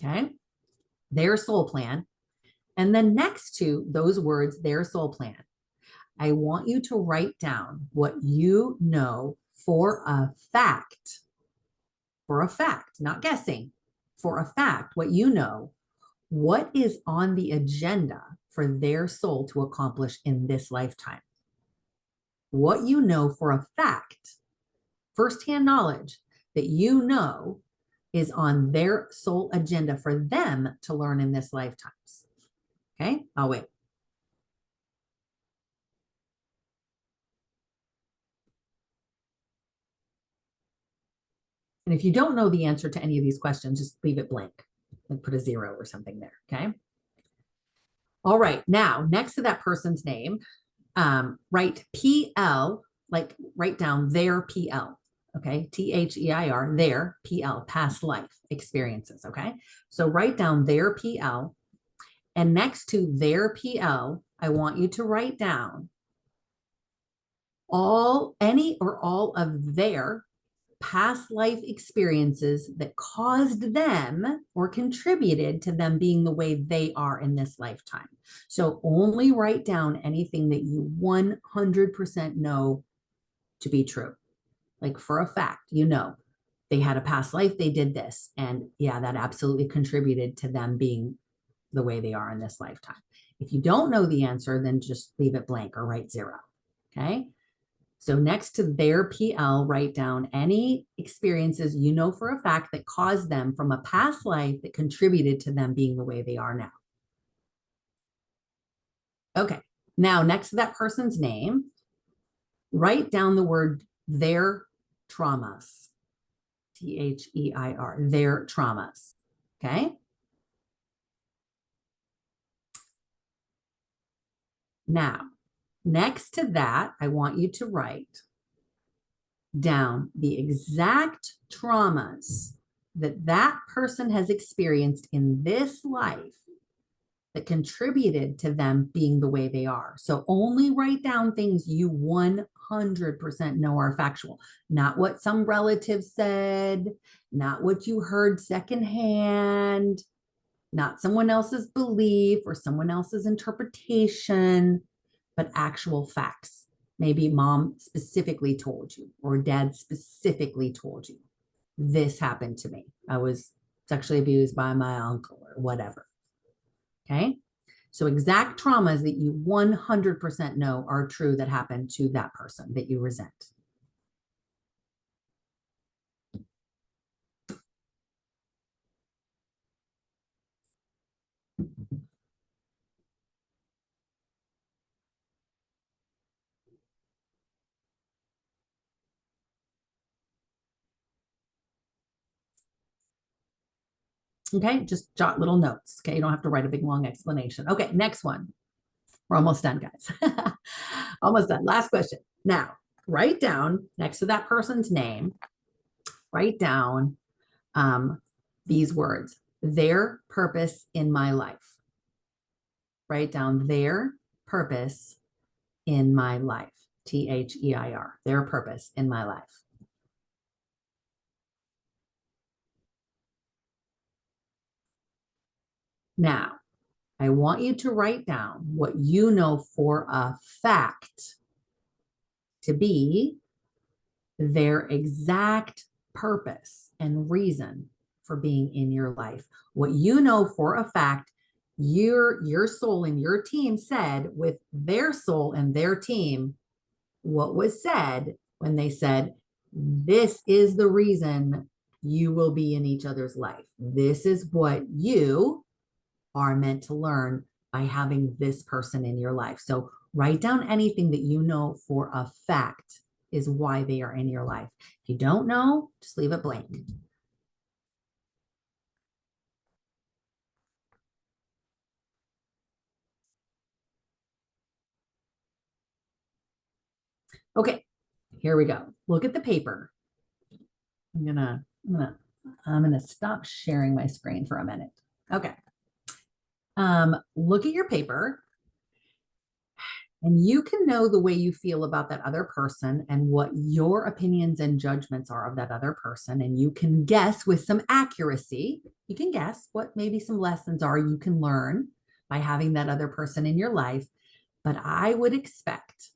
A: Okay. Their soul plan. And then next to those words, their soul plan, I want you to write down what you know for a fact, not guessing, for a fact, what you know, what is on the agenda for their soul to accomplish in this lifetime. What you know for a fact, firsthand knowledge that you know is on their soul agenda for them to learn in this lifetime. Okay, I'll wait. And if you don't know the answer to any of these questions, just leave it blank and put a 0 or something there, okay? All right, now, next to that person's name, write PL, like write down their PL, okay? T-H-E-I-R, their PL, past life experiences, okay? So write down their PL, and next to their PL, I want you to write down any or all of their past life experiences that caused them or contributed to them being the way they are in this lifetime. So only write down anything that you 100% know to be true. Like for a fact, you know, they had a past life, they did this. And yeah, that absolutely contributed to them being the way they are in this lifetime. If you don't know the answer, then just leave it blank or write 0. Okay. So next to their PL, write down any experiences you know for a fact that caused them from a past life that contributed to them being the way they are now. Okay. Now, next to that person's name, write down the word their traumas. THEIR, their traumas. Okay. Now, next to that, I want you to write down the exact traumas that that person has experienced in this life that contributed to them being the way they are. So only write down things you 100% know are factual, not what some relative said, not what you heard secondhand, not someone else's belief or someone else's interpretation, but actual facts. Maybe mom specifically told you or dad specifically told you, this happened to me. I was sexually abused by my uncle or whatever. Okay. So exact traumas that you 100% know are true that happened to that person that you resent. Okay, just jot little notes. Okay, you don't have to write a big long explanation. Okay, next one. We're almost done, guys. Almost done. Last question. Now, write down next to that person's name, write down these words, their purpose in my life. Write down their purpose in my life. THEIR, their purpose in my life. Now, I want you to write down what you know for a fact to be their exact purpose and reason for being in your life. What you know for a fact, your soul and your team said with their soul and their team, what was said when they said, this is the reason you will be in each other's life. This is what you are meant to learn by having this person in your life. So write down anything that you know for a fact is why they are in your life. If you don't know, just leave it blank. Okay, here we go. Look at the paper. I'm gonna stop sharing my screen for a minute. Okay. Look at your paper, and you can know the way you feel about that other person and what your opinions and judgments are of that other person. And you can guess with some accuracy, you can guess what maybe some lessons are you can learn by having that other person in your life. But I would expect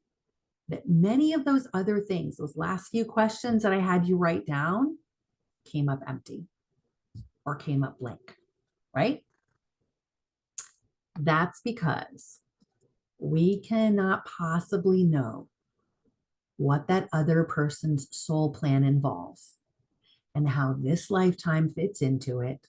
A: that many of those other things, those last few questions that I had you write down, came up empty or came up blank, right? That's because we cannot possibly know what that other person's soul plan involves and how this lifetime fits into it.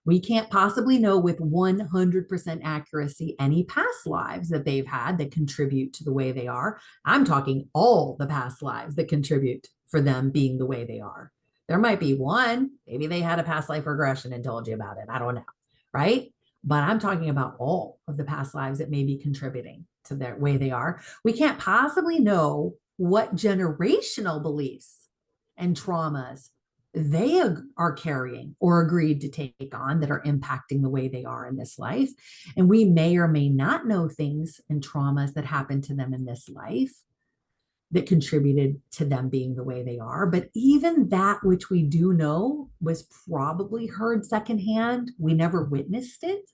A: We can't possibly know with 100% accuracy any past lives that they've had that contribute to the way they are. I'm talking all the past lives that contribute for them being the way they are. There might be one, maybe they had a past life regression and told you about it. I don't know, right? But I'm talking about all of the past lives that may be contributing to their way they are. We can't possibly know what generational beliefs and traumas they are carrying or agreed to take on that are impacting the way they are in this life. And we may or may not know things and traumas that happen to them in this life that contributed to them being the way they are. But even that which we do know was probably heard secondhand. We never witnessed it.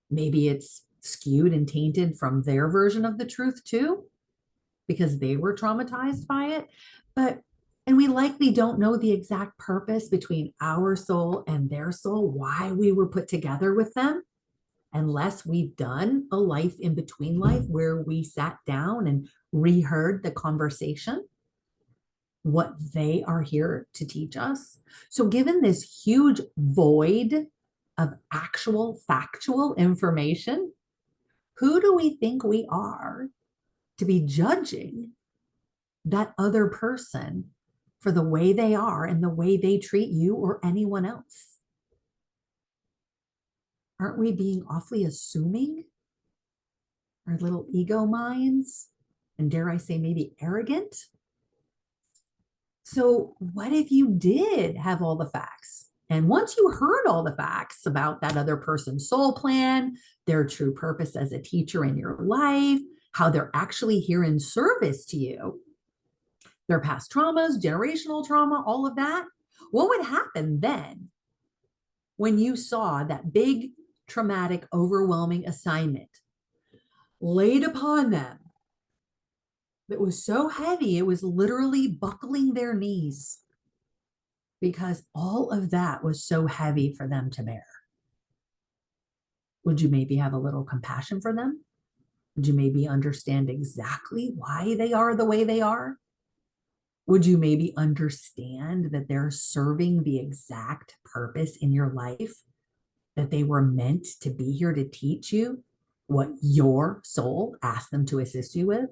A: Maybe it's skewed and tainted from their version of the truth too, because they were traumatized by it. And we likely don't know the exact purpose between our soul and their soul, why we were put together with them, unless we've done a life in between life where we sat down and reheard the conversation, what they are here to teach us. So given this huge void of actual factual information, who do we think we are to be judging that other person for the way they are and the way they treat you or anyone else? Aren't we being awfully assuming? Our little ego minds, and dare I say, maybe arrogant? So, what if you did have all the facts? And once you heard all the facts about that other person's soul plan, their true purpose as a teacher in your life, how they're actually here in service to you, their past traumas, generational trauma, all of that, what would happen then when you saw that big, traumatic, overwhelming assignment laid upon them that was so heavy, it was literally buckling their knees because all of that was so heavy for them to bear? Would you maybe have a little compassion for them? Would you maybe understand exactly why they are the way they are? Would you maybe understand that they're serving the exact purpose in your life, that they were meant to be here to teach you what your soul asked them to assist you with?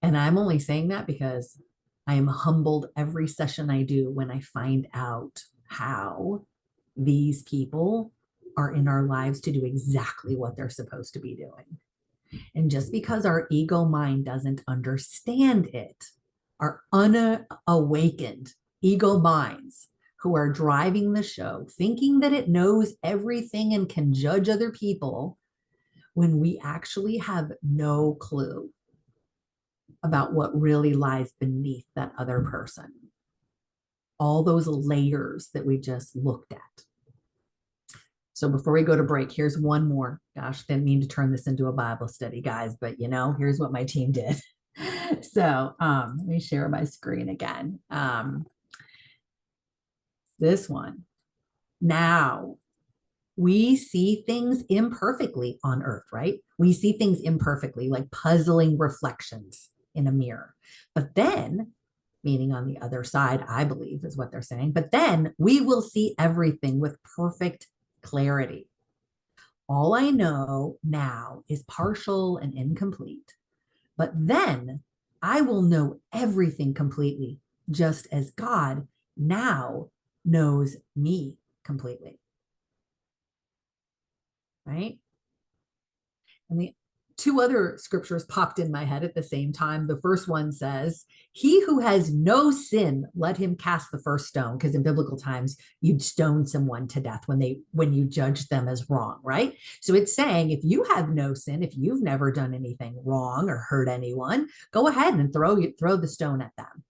A: And I'm only saying that because I am humbled every session I do when I find out how these people are in our lives to do exactly what they're supposed to be doing. And just because our ego mind doesn't understand it, our unawakened ego minds who are driving the show, thinking that it knows everything and can judge other people, when we actually have no clue about what really lies beneath that other person. All those layers that we just looked at. So before we go to break, here's one more. Gosh, didn't mean to turn this into a Bible study, guys, but here's what my team did. So let me share my screen again. This one. Now, we see things imperfectly on earth, right? We see things imperfectly, like puzzling reflections in a mirror. But then, meaning on the other side, I believe is what they're saying, but then we will see everything with perfect clarity. All I know now is partial and incomplete, but then I will know everything completely, just as God now knows me completely. Right? And the two other scriptures popped in my head at the same time. The first one says, "He who has no sin, let him cast the first stone." Because in biblical times, you'd stone someone to death when you judged them as wrong, right? So it's saying, if you have no sin, if you've never done anything wrong or hurt anyone, go ahead and throw the stone at them.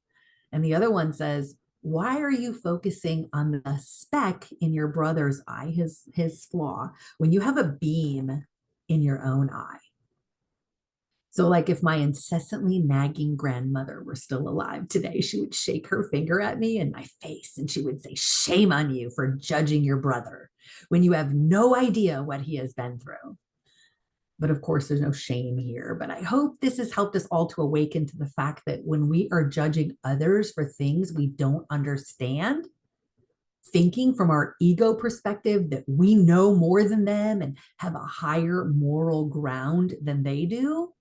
A: And the other one says, "Why are you focusing on the speck in your brother's eye, his flaw, when you have a beam in your own eye?" So like if my incessantly nagging grandmother were still alive today, she would shake her finger at me in my face and she would say, "Shame on you for judging your brother when you have no idea what he has been through." But of course, there's no shame here. But I hope this has helped us all to awaken to the fact that when we are judging others for things we don't understand, thinking from our ego perspective that we know more than them and have a higher moral ground than they do,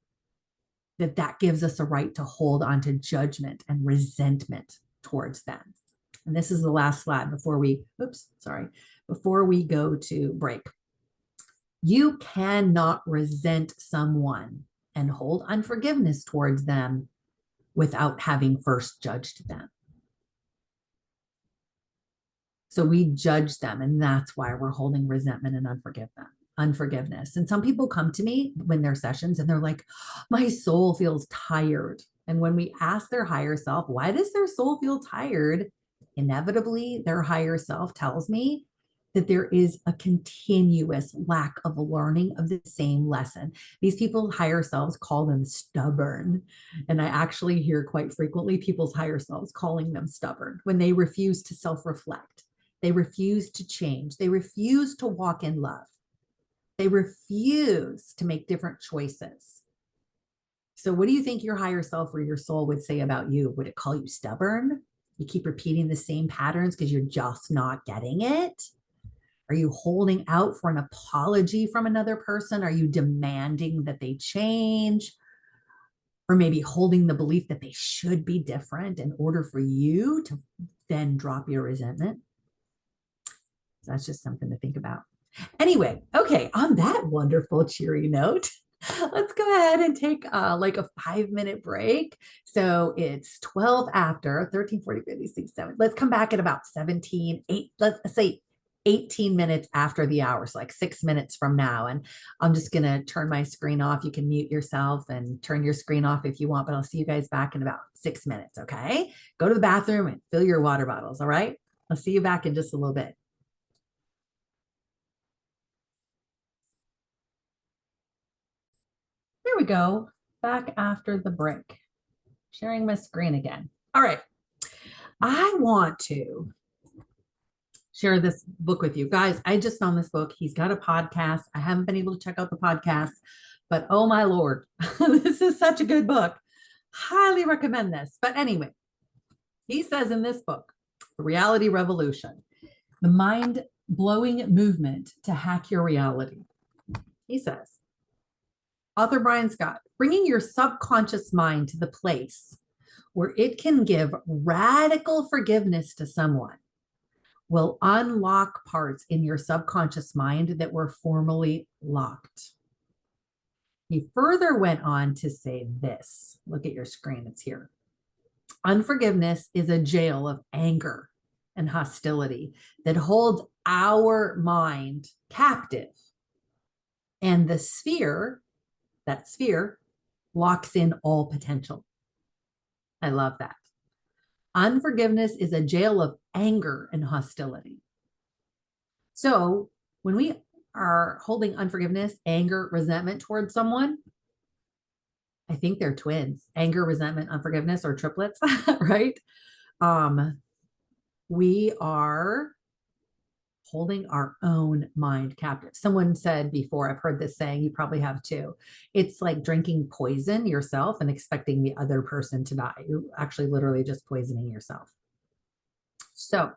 A: that gives us a right to hold on to judgment and resentment towards them. And this is the last slide before we go to break. You cannot resent someone and hold unforgiveness towards them without having first judged them. So we judge them, and that's why we're holding resentment and unforgiveness. And some people come to me when they're sessions and they're like, my soul feels tired. And when we ask their higher self, why does their soul feel tired? Inevitably, their higher self tells me that there is a continuous lack of learning of the same lesson. These people's higher selves call them stubborn. And I actually hear quite frequently people's higher selves calling them stubborn when they refuse to self-reflect. They refuse to change. They refuse to walk in love. They refuse to make different choices. So what do you think your higher self or your soul would say about you? Would it call you stubborn? You keep repeating the same patterns because you're just not getting it? Are you holding out for an apology from another person? Are you demanding that they change? Or maybe holding the belief that they should be different in order for you to then drop your resentment? So that's just something to think about. Anyway, okay, on that wonderful, cheery note, let's go ahead and take like a 5-minute break. So it's 12 after 13, 40, 50, 60, 7. Let's come back at about 17, 8, let's say 18 minutes after the hour, so like 6 minutes from now. And I'm just going to turn my screen off. You can mute yourself and turn your screen off if you want, but I'll see you guys back in about 6 minutes, okay? Go to the bathroom and fill your water bottles, all right? I'll see you back in just a little bit. There we go. Back after the break. Sharing my screen again. All right. I want to share this book with you guys. I just found this book. He's got a podcast. I haven't been able to check out the podcast, but oh my Lord, this is such a good book. Highly recommend this. But anyway, he says in this book, The Reality Revolution, the mind-blowing movement to hack your reality. He says, author Brian Scott, bringing your subconscious mind to the place where it can give radical forgiveness to someone will unlock parts in your subconscious mind that were formerly locked. He further went on to say this. Look at your screen, it's here. Unforgiveness is a jail of anger and hostility that holds our mind captive. And the sphere, that sphere, locks in all potential. I love that. Unforgiveness is a jail of anger and hostility. So when we are holding unforgiveness, anger, resentment towards someone, I think they're twins. Anger, resentment, unforgiveness, or triplets, right? We are holding our own mind captive. Someone said before, I've heard this saying, you probably have too. It's like drinking poison yourself and expecting the other person to die. You're actually literally just poisoning yourself. So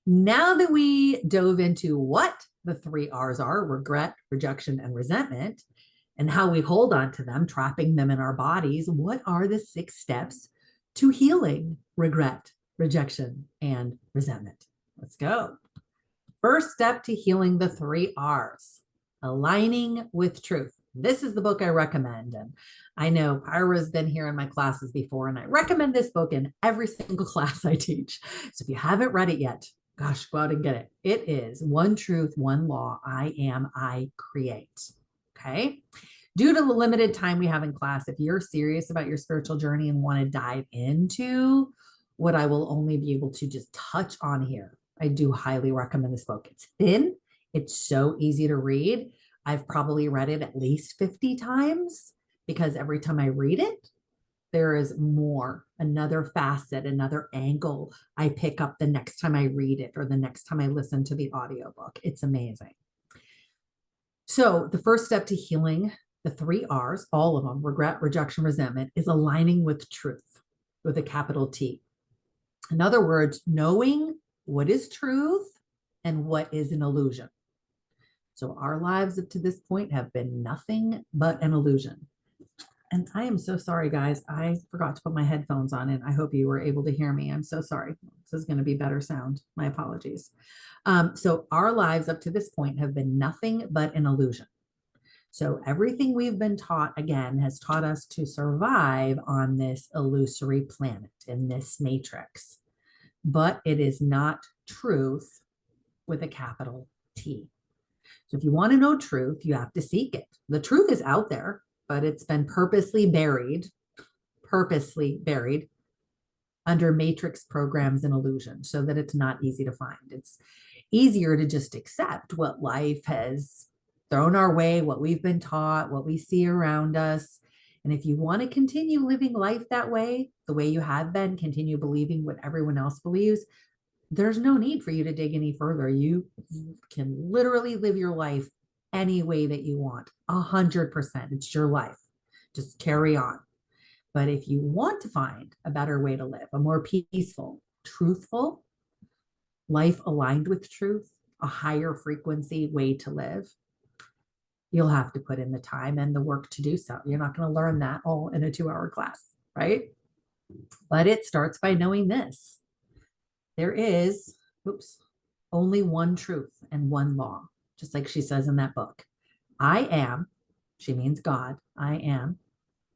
A: now that we dove into what the 3 R's are, regret, rejection, and resentment, and how we hold on to them, trapping them in our bodies, what are the 6 steps to healing regret, rejection, and resentment? Let's go. First step to healing the 3 R's, aligning with truth. This is the book I recommend. And I know Pyra's been here in my classes before, and I recommend this book in every single class I teach. So if you haven't read it yet, gosh, go out and get it. It is One Truth, One Law, I Am, I Create. Okay. Due to the limited time we have in class, if you're serious about your spiritual journey and want to dive into what I will only be able to just touch on here, I do highly recommend this book. It's thin. It's so easy to read. I've probably read it at least 50 times because every time I read it, there is more, another facet, another angle I pick up the next time I read it or the next time I listen to the audiobook. It's amazing. So the first step to healing the 3 R's, all of them, regret, rejection, resentment, is aligning with truth with a capital T. In other words, knowing what is truth and what is an illusion. So our lives up to this point have been nothing but an illusion. And I am so sorry, guys. I forgot to put my headphones on, and I hope you were able to hear me. I'm so sorry. This is going to be better sound. My apologies. So our lives up to this point have been nothing but an illusion. So everything we've been taught, again, has taught us to survive on this illusory planet, in this matrix. But it is not truth with a capital T. So if you want to know truth, you have to seek it. The truth is out there, but it's been purposely buried under matrix programs and illusions so that it's not easy to find. It's easier to just accept what life has thrown our way, what we've been taught, what we see around us. And if you want to continue living life that way, the way you have been, continue believing what everyone else believes, there's no need for you to dig any further. You can literally live your life any way that you want, 100%. It's your life. Just carry on. But if you want to find a better way to live, a more peaceful, truthful, life aligned with truth, a higher frequency way to live, you'll have to put in the time and the work to do so. You're not going to learn that all in a 2-hour class, right? But it starts by knowing this. There is, only one truth and one law, just like she says in that book. I am, she means God, I am,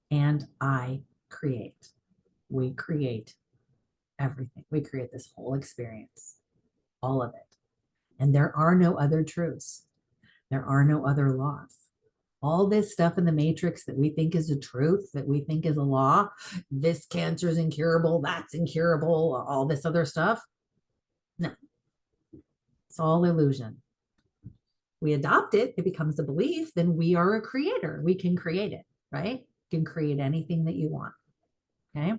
A: and I create. We create everything. We create this whole experience, all of it. And there are no other truths. There are no other laws. All this stuff in the matrix that we think is a truth, that we think is a law, this cancer is incurable, that's incurable, all this other stuff. No, it's all illusion. We adopt it, it becomes a belief, then we are a creator. We can create it, right? You can create anything that you want. Okay.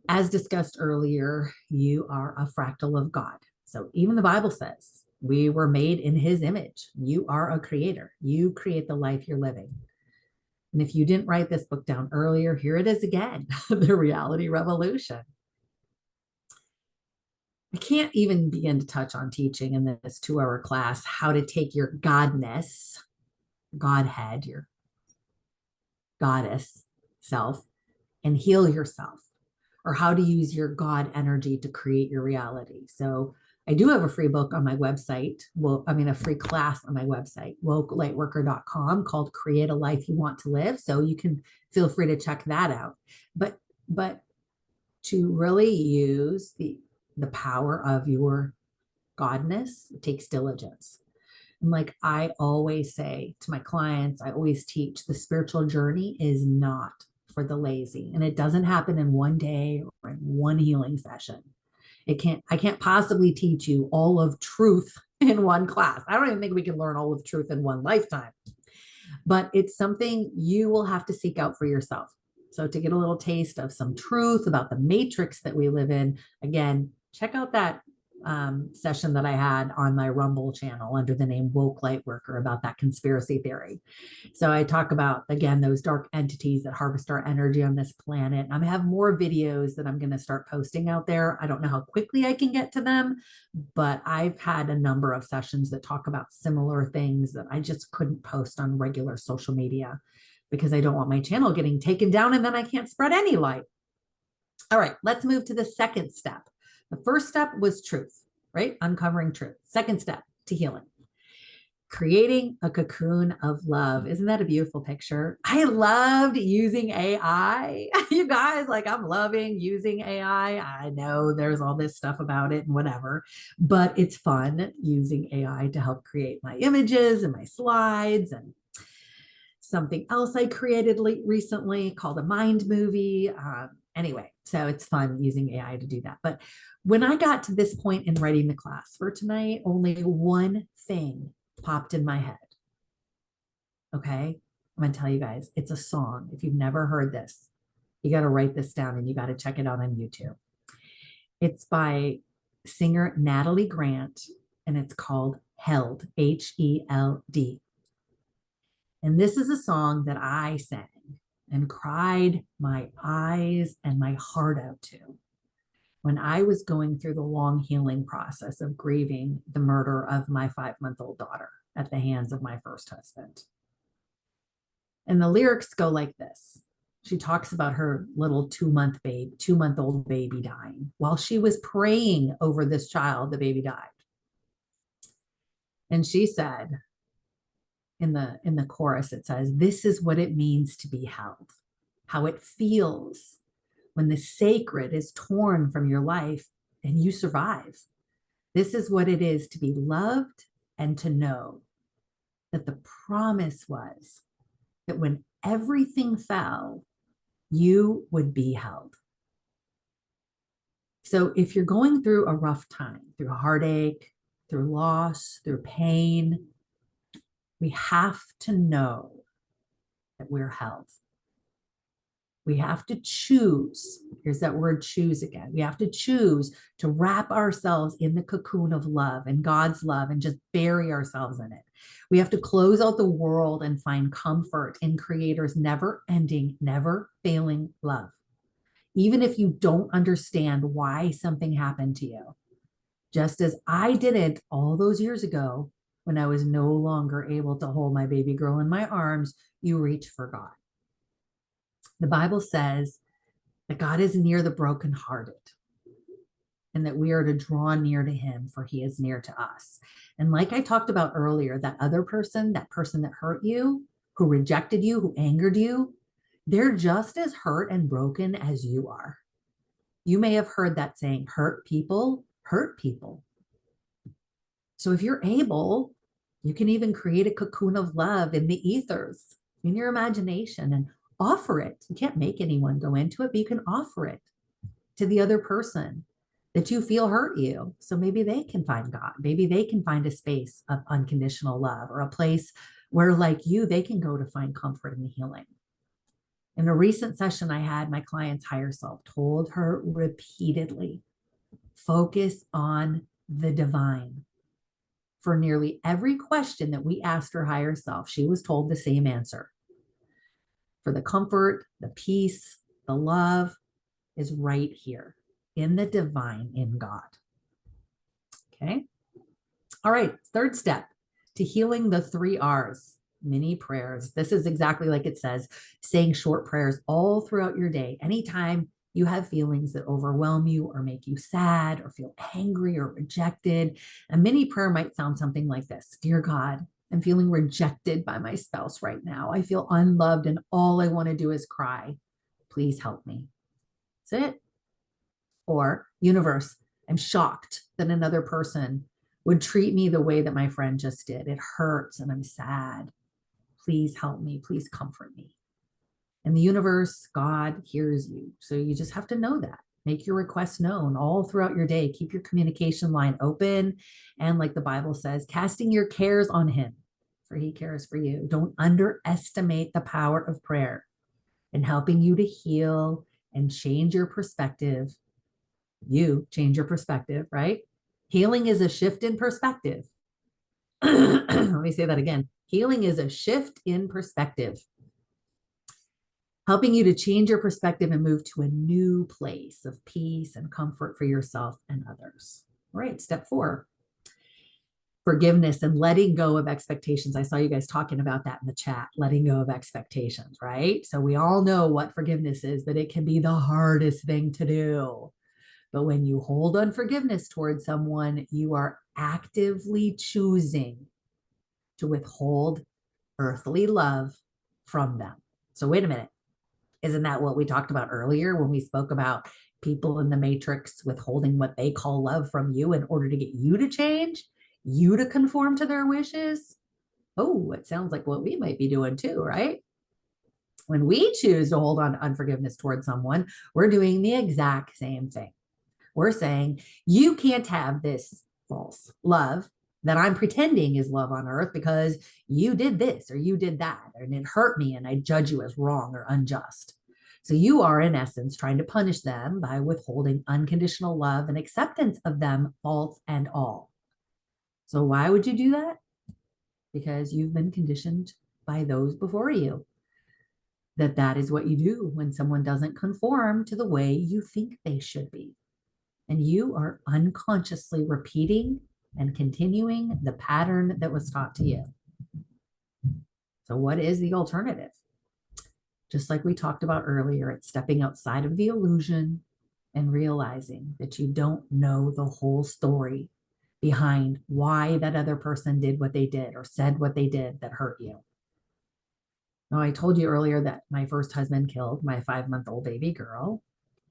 A: As discussed earlier, you are a fractal of God. So even the Bible says we were made in his image. You are a creator. You create the life you're living. And if you didn't write this book down earlier, here it is again, The Reality Revolution. I can't even begin to touch on teaching in this 2-hour class how to take your godness, Godhead, your goddess self, and heal yourself, or how to use your God energy to create your reality. So I do have a free book on my website. A free class on my website, wokelightworker.com, called Create a Life You Want to Live. So you can feel free to check that out. But to really use the power of your godness, it takes diligence. And like I always say to my clients, I always teach, the spiritual journey is not for the lazy. And it doesn't happen in one day or in one healing session. I can't possibly teach you all of truth in one class. I don't even think we can learn all of truth in one lifetime. But it's something you will have to seek out for yourself. So to get a little taste of some truth about the matrix that we live in, again, check out that session that I had on my Rumble channel under the name Woke Lightworker about that conspiracy theory. So I talk about, again, those dark entities that harvest our energy on this planet. I'm going to have more videos that I'm going to start posting out there. I don't know how quickly I can get to them, but I've had a number of sessions that talk about similar things that I just couldn't post on regular social media because I don't want my channel getting taken down and then I can't spread any light. All right, let's move to the second step. The first step was truth, right? Uncovering truth. Second step to healing. Creating a cocoon of love. Isn't that a beautiful picture? I loved using AI. You guys, like, I'm loving using AI. I know there's all this stuff about it and whatever, but it's fun using AI to help create my images and my slides. And something else I created recently called a mind movie. Anyway, so it's fun using AI to do that. But when I got to this point in writing the class for tonight, only one thing popped in my head. Okay, I'm going to tell you guys, it's a song. If you've never heard this, you got to write this down and you got to check it out on YouTube. It's by singer Natalie Grant and it's called Held, H-E-L-D. And this is a song that I sang and cried my eyes and my heart out to when I was going through the long healing process of grieving the murder of my 5-month-old daughter at the hands of my first husband. And the lyrics go like this. She talks about her little 2-month-old baby dying. While she was praying over this child, the baby died. And she said, in the chorus, it says, "This is what it means to be held, how it feels when the sacred is torn from your life and you survive. This is what it is to be loved and to know that the promise was that when everything fell, you would be held. So if you're going through a rough time, through heartache, through loss, through pain, we have to know that we're held. We have to choose. Here's that word choose again. We have to choose to wrap ourselves in the cocoon of love and God's love and just bury ourselves in it. We have to close out the world and find comfort in Creator's never ending, never failing love. Even if you don't understand why something happened to you, just as I didn't all those years ago when I was no longer able to hold my baby girl in my arms, you reach for God. The Bible says that God is near the brokenhearted and that we are to draw near to him, for he is near to us. And like I talked about earlier, that other person, that person that hurt you, who rejected you, who angered you, they're just as hurt and broken as you are. You may have heard that saying, hurt people hurt people. So if you're able, you can even create a cocoon of love in the ethers, in your imagination, and offer it. You can't make anyone go into it, but you can offer it to the other person that you feel hurt you. So maybe they can find God. Maybe they can find a space of unconditional love, or a place where, like you, they can go to find comfort and healing. In a recent session I had, my client's higher self told her repeatedly, focus on the divine. For nearly every question that we asked her higher self, she was told the same answer. For the comfort, the peace, the love is right here in the divine, in God. Okay. All right. Third step to healing the 3 R's, mini prayers. This is exactly like it says, saying short prayers all throughout your day. Anytime you have feelings that overwhelm you or make you sad or feel angry or rejected, a mini prayer might sound something like this. Dear God, I'm feeling rejected by my spouse right now. I feel unloved and all I want to do is cry. Please help me. That's it. Or, universe, I'm shocked that another person would treat me the way that my friend just did. It hurts and I'm sad. Please help me. Please comfort me. And the universe, God, hears you. So you just have to know that. Make your requests known all throughout your day. Keep your communication line open. And like the Bible says, casting your cares on him, for he cares for you. Don't underestimate the power of prayer in helping you to heal and change your perspective. You change your perspective, right? Healing is a shift in perspective. Let me say that again. Healing is a shift in perspective, helping you to change your perspective and move to a new place of peace and comfort for yourself and others. All right, step 4, forgiveness and letting go of expectations. I saw you guys talking about that in the chat, letting go of expectations, right? So we all know what forgiveness is, but it can be the hardest thing to do. But when you hold unforgiveness towards someone, you are actively choosing to withhold earthly love from them. So wait a minute. Isn't that what we talked about earlier when we spoke about people in the matrix withholding what they call love from you in order to get you to change, you to conform to their wishes? Oh, it sounds like what we might be doing too, right? When we choose to hold on to unforgiveness towards someone, we're doing the exact same thing. We're saying, you can't have this false love that I'm pretending is love on earth because you did this or you did that, and it hurt me and I judge you as wrong or unjust. So you are, in essence, trying to punish them by withholding unconditional love and acceptance of them, faults and all. So why would you do that? Because you've been conditioned by those before you that is what you do when someone doesn't conform to the way you think they should be. And you are unconsciously repeating and continuing the pattern that was taught to you. So what is the alternative? Just like we talked about earlier, it's stepping outside of the illusion and realizing that you don't know the whole story behind why that other person did what they did or said what they did that hurt you. Now, I told you earlier that my first husband killed my 5-month-old baby girl.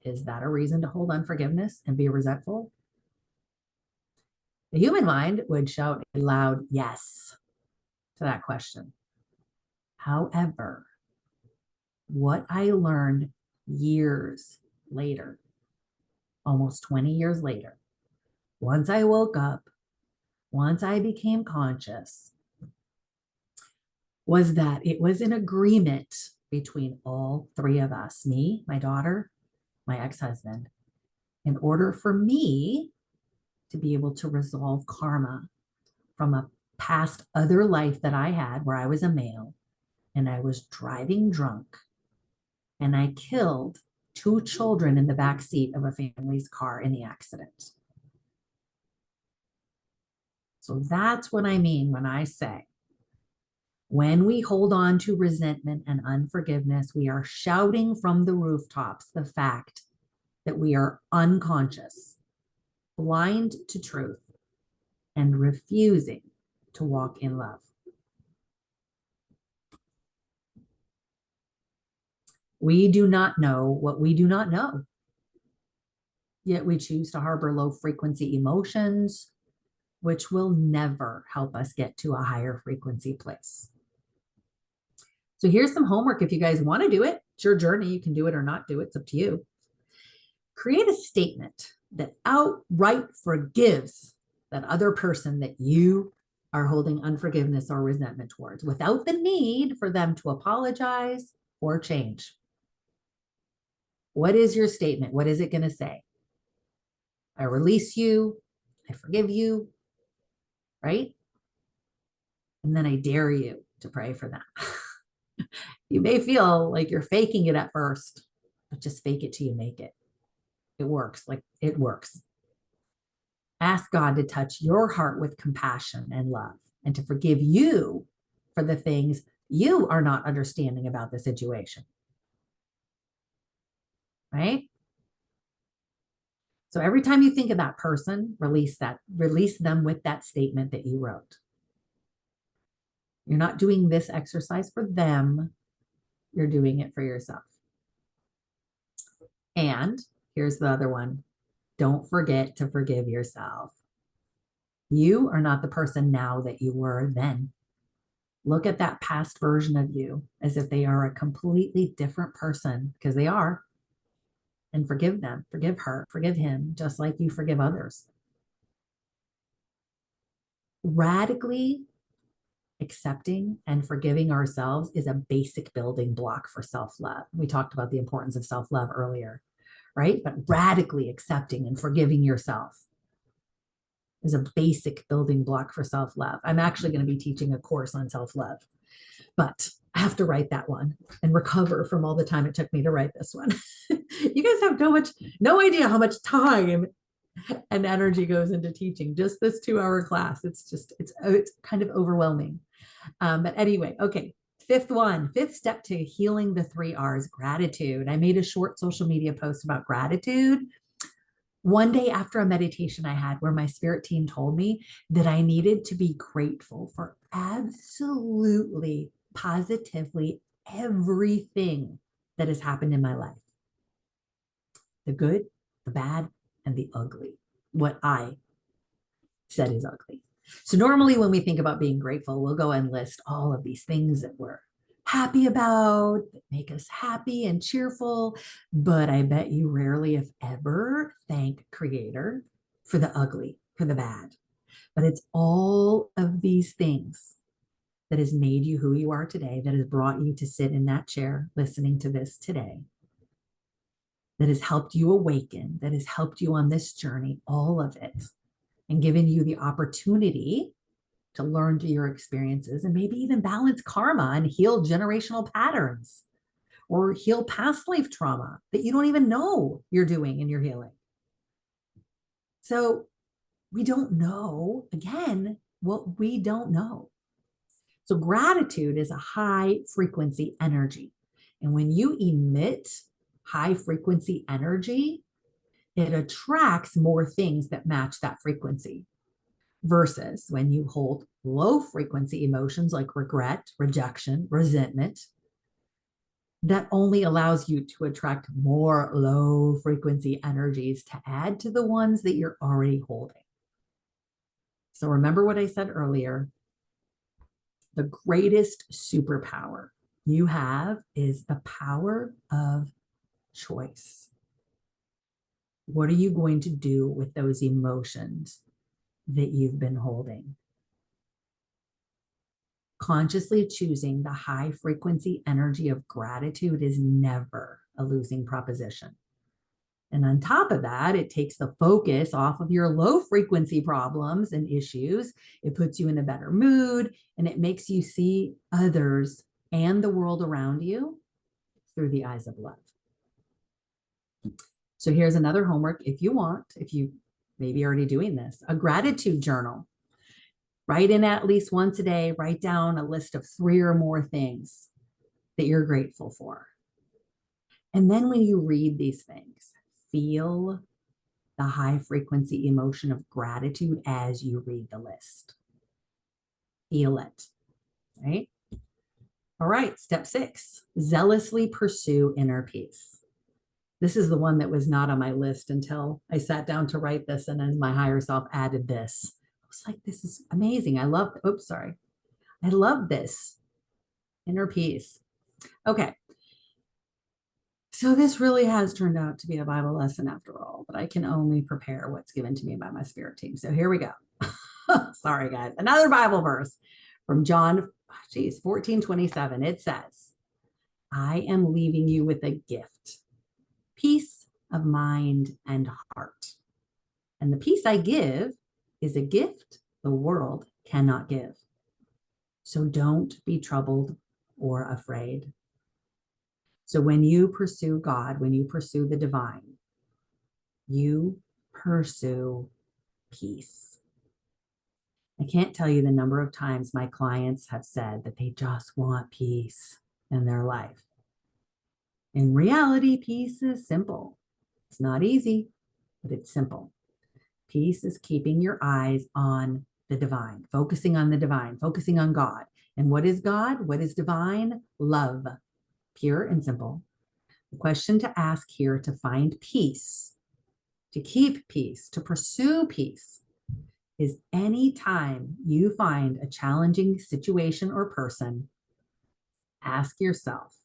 A: Is that a reason to hold unforgiveness and be resentful? The human mind would shout a loud yes to that question. However, what I learned years later, almost 20 years later, once I woke up, once I became conscious, was that it was an agreement between all three of us, me, my daughter, my ex-husband, in order for me to be able to resolve karma from a past other life that I had where I was a male and I was driving drunk and I killed two children in the back seat of a family's car in the accident. So that's what I mean when I say, when we hold on to resentment and unforgiveness, we are shouting from the rooftops the fact that we are unconscious, blind to truth, and refusing to walk in love. We do not know what we do not know. Yet we choose to harbor low frequency emotions, which will never help us get to a higher frequency place. So here's some homework if you guys want to do it. It's your journey. You can do it or not do it. It's up to you. Create a statement that outright forgives that other person that you are holding unforgiveness or resentment towards without the need for them to apologize or change. What is your statement? What is it going to say? I release you. I forgive you. Right? And then I dare you to pray for them. You may feel like you're faking it at first, but just fake it till you make it. It works. Like it works. Ask God to touch your heart with compassion and love and to forgive you for the things you are not understanding about the situation. Right? So every time you think of that person, release them with that statement that you wrote. You're not doing this exercise for them. You're doing it for yourself. And here's the other one. Don't forget to forgive yourself. You are not the person now that you were then. Look at that past version of you as if they are a completely different person, because they are. And forgive them, forgive her, forgive him, just like you forgive others. Radically accepting and forgiving ourselves is a basic building block for self-love. We talked about the importance of self-love earlier, right? But radically accepting and forgiving yourself is a basic building block for self-love. I'm actually going to be teaching a course on self-love, but I have to write that one and recover from all the time it took me to write this one. You guys have no idea how much time and energy goes into teaching just this 2-hour class. It's kind of overwhelming. But anyway, okay. Fifth step to healing the 3 R's, gratitude. I made a short social media post about gratitude one day after a meditation I had where my spirit team told me that I needed to be grateful for absolutely, positively everything that has happened in my life. The good, the bad, and the ugly. What I said is ugly. So normally when we think about being grateful, we'll go and list all of these things that we're happy about, that make us happy and cheerful. But I bet you rarely, if ever, thank Creator for the ugly, for the bad. But it's all of these things that has made you who you are today, that has brought you to sit in that chair listening to this today, that has helped you awaken, that has helped you on this journey, all of it, and given you the opportunity to learn through your experiences and maybe even balance karma and heal generational patterns or heal past life trauma that you don't even know you're doing in your healing. So we don't know, again, what we don't know. So gratitude is a high frequency energy. And when you emit high frequency energy, it attracts more things that match that frequency. Versus when you hold low frequency emotions like regret, rejection, resentment, that only allows you to attract more low frequency energies to add to the ones that you're already holding. So remember what I said earlier. The greatest superpower you have is the power of choice. What are you going to do with those emotions that you've been holding? Consciously choosing the high frequency energy of gratitude is never a losing proposition. And on top of that, it takes the focus off of your low frequency problems and issues. It puts you in a better mood, and it makes you see others and the world around you through the eyes of love. So here's another homework if you want, if you maybe already doing this, a gratitude journal. Write in at least once a day, write down a list of 3 or more things that you're grateful for. And then when you read these things, feel the high frequency emotion of gratitude as you read the list. Feel it, right? All right, step 6, zealously pursue inner peace. This is the one that was not on my list until I sat down to write this, and then my higher self added this. I was like, this is amazing. I love this. Inner peace. Okay. So this really has turned out to be a Bible lesson after all, but I can only prepare what's given to me by my spirit team. So here we go. Sorry, guys. Another Bible verse from John 14:27. It says, I am leaving you with a gift, peace of mind and heart. And the peace I give is a gift the world cannot give. So don't be troubled or afraid. So when you pursue God, when you pursue the divine, you pursue peace. I can't tell you the number of times my clients have said that they just want peace in their life. In reality, peace is simple. It's not easy, but it's simple. Peace is keeping your eyes on the divine, focusing on the divine, focusing on God. And what is God? What is divine? Love. Pure and simple. The question to ask here to find peace, to keep peace, to pursue peace, is anytime you find a challenging situation or person, ask yourself,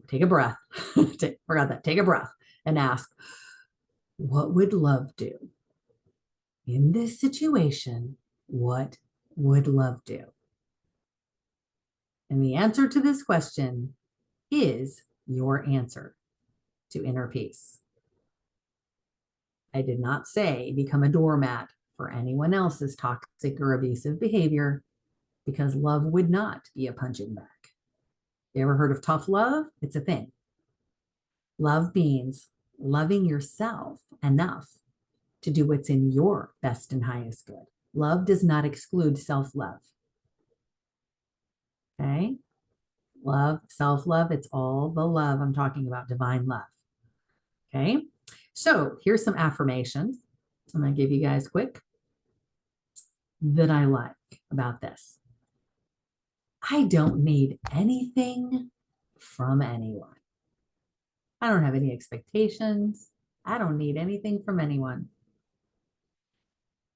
A: take a breath, forgot that, take a breath and ask, what would love do? In this situation, what would love do? And the answer to this question is your answer to inner peace. I did not say become a doormat for anyone else's toxic or abusive behavior, because love would not be a punching bag. You ever heard of tough love? It's a thing. Love means loving yourself enough to do what's in your best and highest good. Love does not exclude self-love. Okay? Love, self-love, it's all the love. I'm talking about divine love. Okay? So here's some affirmations I'm going to give you guys quick that I like about this. I don't need anything from anyone. I don't have any expectations. I don't need anything from anyone.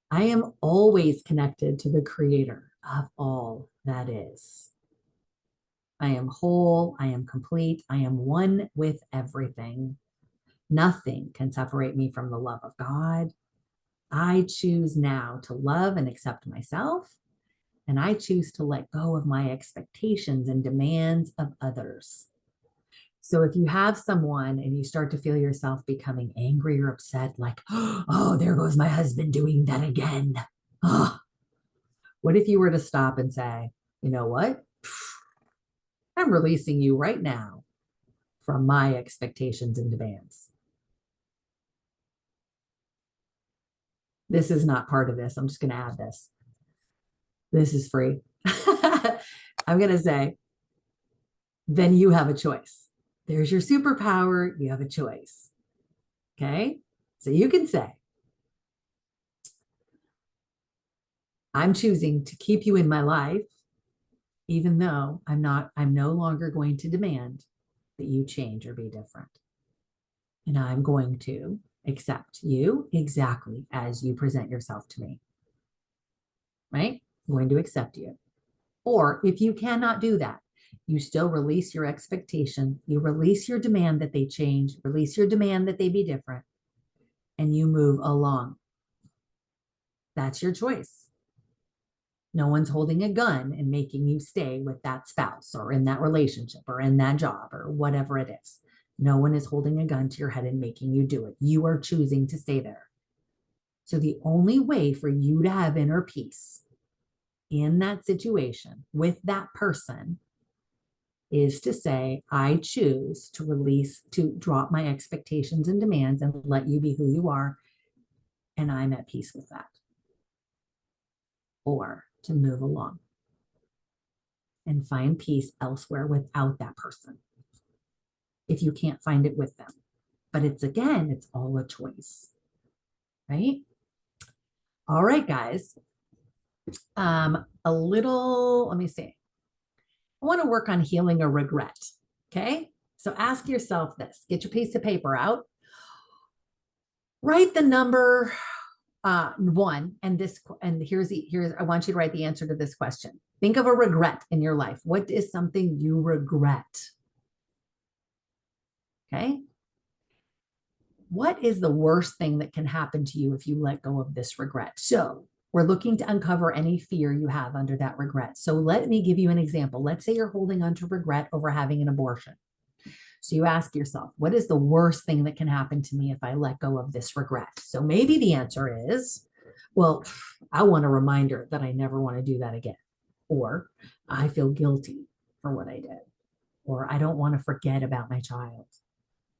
A: I am always connected to the creator of all that is. I am whole. I am complete. I am one with everything. Nothing can separate me from the love of God. I choose now to love and accept myself, and I choose to let go of my expectations and demands of others. So if you have someone and you start to feel yourself becoming angry or upset, like, oh, there goes my husband doing that again. Oh. What if you were to stop and say, you know what? I'm releasing you right now from my expectations and demands. This is not part of this. I'm just going to add this. This is free. I'm going to say, then you have a choice. There's your superpower. You have a choice. Okay? So you can say, I'm choosing to keep you in my life, even though I'm no longer going to demand that you change or be different. And I'm going to accept you exactly as you present yourself to me, right? I'm going to accept you. Or if you cannot do that, you still release your expectation, you release your demand that they change, release your demand that they be different, and you move along. That's your choice. No one's holding a gun and making you stay with that spouse or in that relationship or in that job or whatever it is. No one is holding a gun to your head and making you do it. You are choosing to stay there. So the only way for you to have inner peace in that situation with that person is to say, I choose to release, to drop my expectations and demands and let you be who you are. And I'm at peace with that. Or to move along and find peace elsewhere without that person if you can't find it with them. But it's again, it's all a choice, right? All right, guys. Let me see. I want to work on healing a regret. Okay. So ask yourself this, get your piece of paper out, write the number one, and here's I want you to write the answer to this question. Think of a regret in your life. What is something you regret? Okay. What is the worst thing that can happen to you if you let go of this regret? So we're looking to uncover any fear you have under that regret. So let me give you an example. Let's say you're holding on to regret over having an abortion. So you ask yourself, what is the worst thing that can happen to me if I let go of this regret? So maybe the answer is, well, I want a reminder that I never want to do that again. Or I feel guilty for what I did. Or I don't want to forget about my child.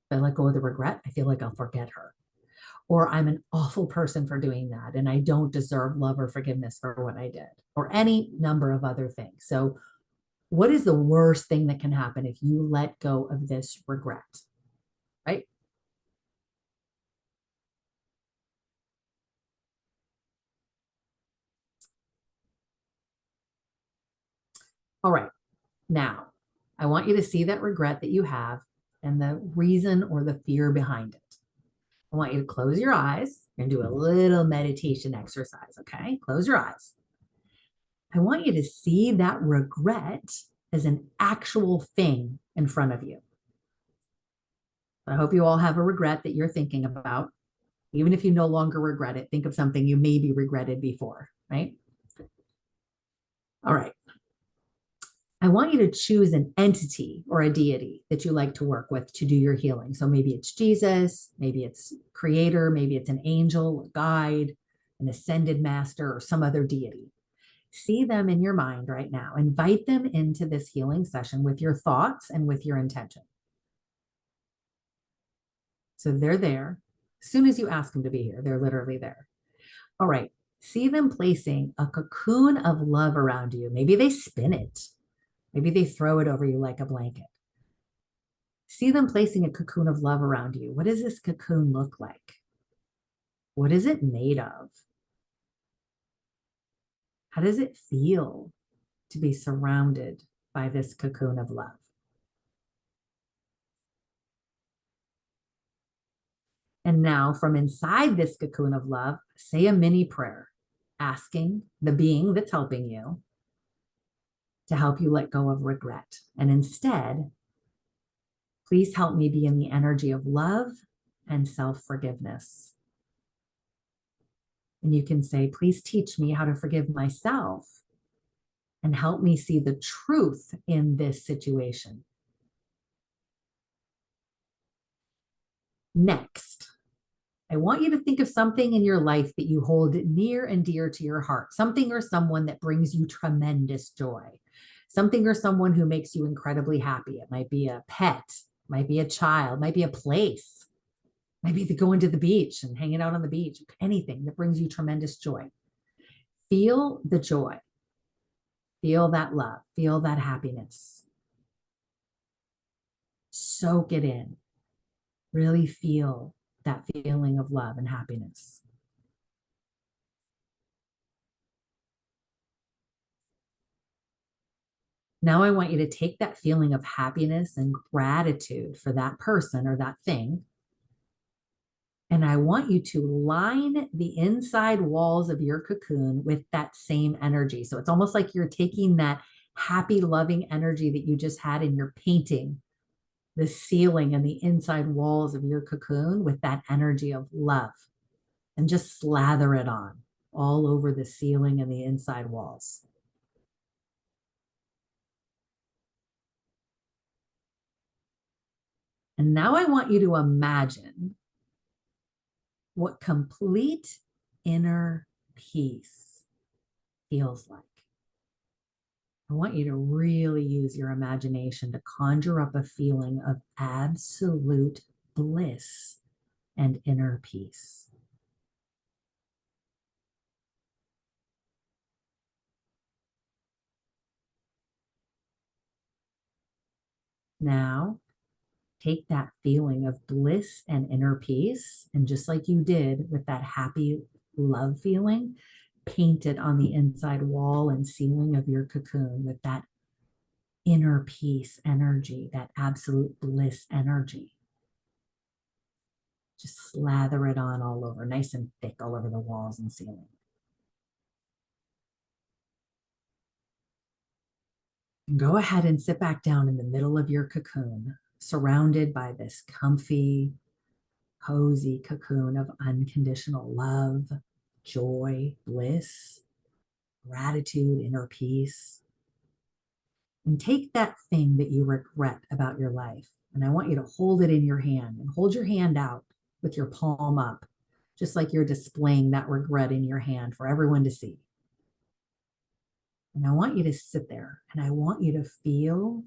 A: If I let go of the regret, I feel like I'll forget her. Or I'm an awful person for doing that and I don't deserve love or forgiveness for what I did. Or any number of other things. So what is the worst thing that can happen if you let go of this regret? Right? All right. Now, I want you to see that regret that you have and the reason or the fear behind it. I want you to close your eyes and do a little meditation exercise. Okay. Close your eyes. I want you to see that regret as an actual thing in front of you. I hope you all have a regret that you're thinking about. Even if you no longer regret it, think of something you maybe regretted before, right? All right. I want you to choose an entity or a deity that you like to work with to do your healing. So maybe it's Jesus, maybe it's creator, maybe it's an angel, a guide, an ascended master, or some other deity. See them in your mind right now. Invite them into this healing session with your thoughts and with your intention. So they're there. As soon as you ask them to be here, they're literally there. All right. See them placing a cocoon of love around you. Maybe they spin it. Maybe they throw it over you like a blanket. See them placing a cocoon of love around you. What does this cocoon look like? What is it made of? How does it feel to be surrounded by this cocoon of love? And now, from inside this cocoon of love, say a mini prayer, asking the being that's helping you to help you let go of regret. And instead, please help me be in the energy of love and self-forgiveness. And you can say, please teach me how to forgive myself and help me see the truth in this situation. Next, I want you to think of something in your life that you hold near and dear to your heart, something or someone that brings you tremendous joy, something or someone who makes you incredibly happy. It might be a pet, might be a child, might be a place, maybe going to the beach and hanging out on the beach, anything that brings you tremendous joy. Feel the joy, feel that love, feel that happiness. Soak it in. Really feel that feeling of love and happiness. Now I want you to take that feeling of happiness and gratitude for that person or that thing And I want you to line the inside walls of your cocoon with that same energy. So it's almost like you're taking that happy, loving energy that you just had and you're painting the ceiling and the inside walls of your cocoon with that energy of love, and just slather it on all over the ceiling and the inside walls. And now I want you to imagine what complete inner peace feels like. I want you to really use your imagination to conjure up a feeling of absolute bliss and inner peace. Now, take that feeling of bliss and inner peace, and just like you did with that happy love feeling, paint it on the inside wall and ceiling of your cocoon with that inner peace energy, that absolute bliss energy. Just slather it on all over, nice and thick all over the walls and ceiling. And go ahead and sit back down in the middle of your cocoon, surrounded by this comfy, cozy cocoon of unconditional love, joy, bliss, gratitude, inner peace. And take that thing that you regret about your life, and I want you to hold it in your hand and hold your hand out with your palm up, just like you're displaying that regret in your hand for everyone to see. And I want you to sit there and I want you to feel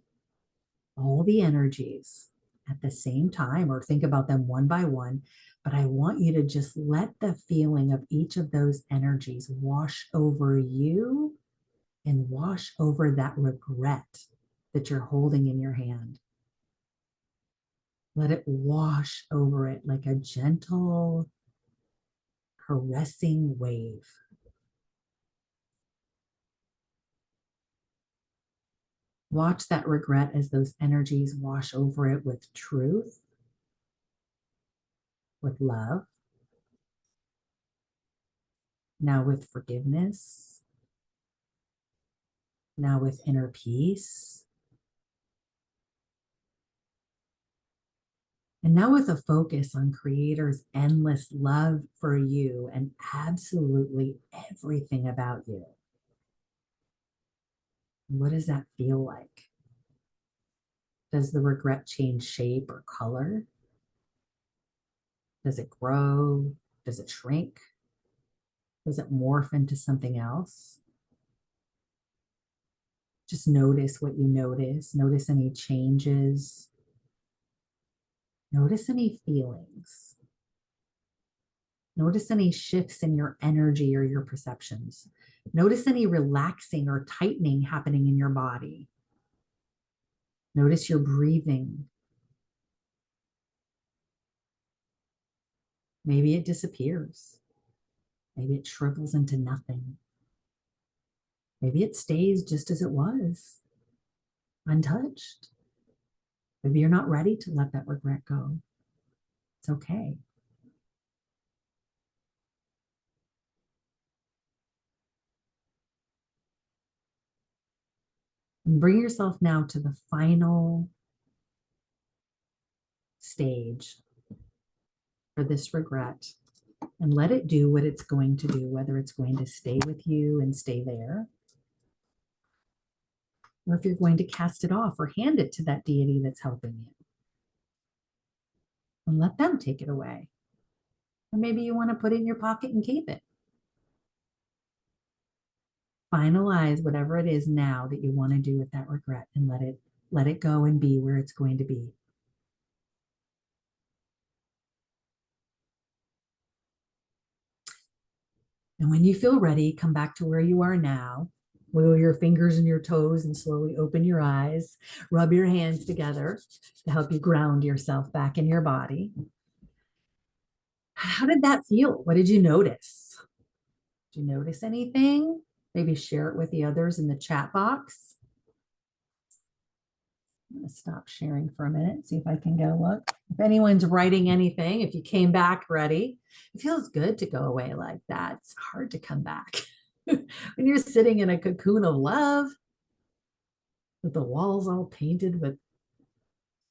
A: all the energies at the same time, or think about them one by one. But I want you to just let the feeling of each of those energies wash over you and wash over that regret that you're holding in your hand. Let it wash over it like a gentle, caressing wave. Watch that regret as those energies wash over it with truth, with love, now with forgiveness, now with inner peace, and now with a focus on Creator's endless love for you and absolutely everything about you. What does that feel like? Does the regret change shape or color? Does it grow? Does it shrink? Does it morph into something else? Just notice what you notice. Notice any changes. Notice any feelings. Notice any shifts in your energy or your perceptions. Notice any relaxing or tightening happening in your body. Notice your breathing. Maybe it disappears. Maybe it shrivels into nothing. Maybe it stays just as it was, untouched. Maybe you're not ready to let that regret go. It's okay. And bring yourself now to the final stage for this regret, and let it do what it's going to do, whether it's going to stay with you and stay there, or if you're going to cast it off or hand it to that deity that's helping you. And let them take it away. Or maybe you want to put it in your pocket and keep it. Finalize whatever it is now that you want to do with that regret, and let it go and be where it's going to be. And when you feel ready, come back to where you are now. Wiggle your fingers and your toes and slowly open your eyes. Rub your hands together to help you ground yourself back in your body. How did that feel? What did you notice? Did you notice anything? Maybe share it with the others in the chat box. I'm going to stop sharing for a minute, see if I can go look. If anyone's writing anything, if you came back ready, it feels good to go away like that. It's hard to come back. When you're sitting in a cocoon of love, with the walls all painted with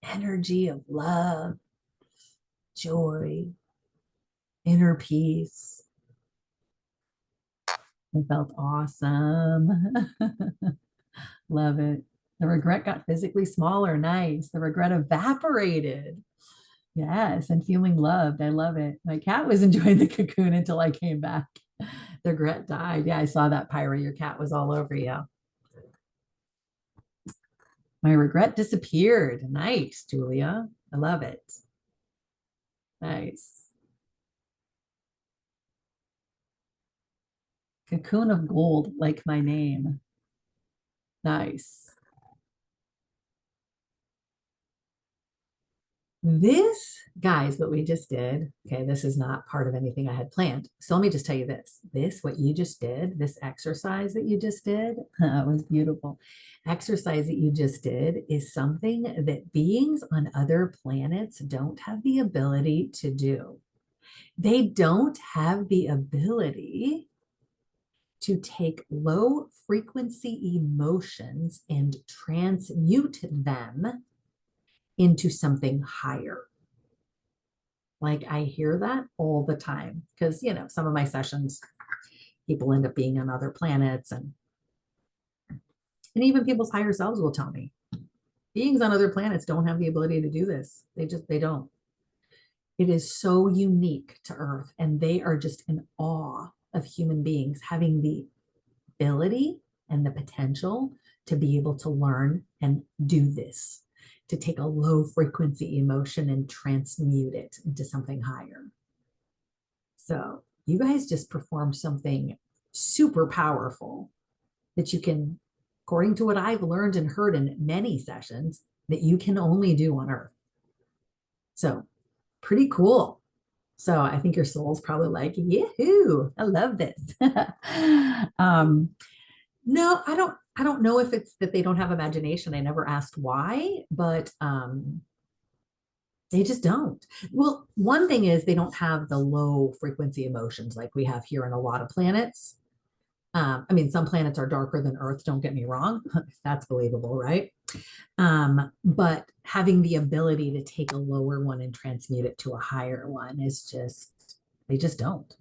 A: energy of love, joy, inner peace. It felt awesome. Love it. The regret got physically smaller. Nice. The regret evaporated. Yes. And feeling loved. I love it. My cat was enjoying the cocoon until I came back. The regret died. Yeah, I saw that, Pyra. Your cat was all over you. My regret disappeared. Nice, Julia. I love it. Nice. Cocoon of gold, like my name. Nice. This, guys, what we just did, okay, this is not part of anything I had planned. So let me just tell you this, what you just did, this exercise that you just did, was beautiful. Exercise that you just did is something that beings on other planets don't have the ability to do. They don't have the ability to take low frequency emotions and transmute them into something higher. Like I hear that all the time because, you know, some of my sessions, people end up being on other planets and even people's higher selves will tell me beings on other planets don't have the ability to do this. They don't. It is so unique to Earth and they are just in awe of human beings having the ability and the potential to be able to learn and do this, to take a low frequency emotion and transmute it into something higher. So you guys just performed something super powerful that you can, according to what I've learned and heard in many sessions, that you can only do on Earth. So pretty cool. So I think your soul's probably like, yahoo, I love this. No, I don't know if it's that they don't have imagination. I never asked why, but they just don't. Well, one thing is they don't have the low frequency emotions like we have here in a lot of planets. I mean, some planets are darker than Earth, don't get me wrong. That's believable, right? But having the ability to take a lower one and transmute it to a higher one is just, they just don't.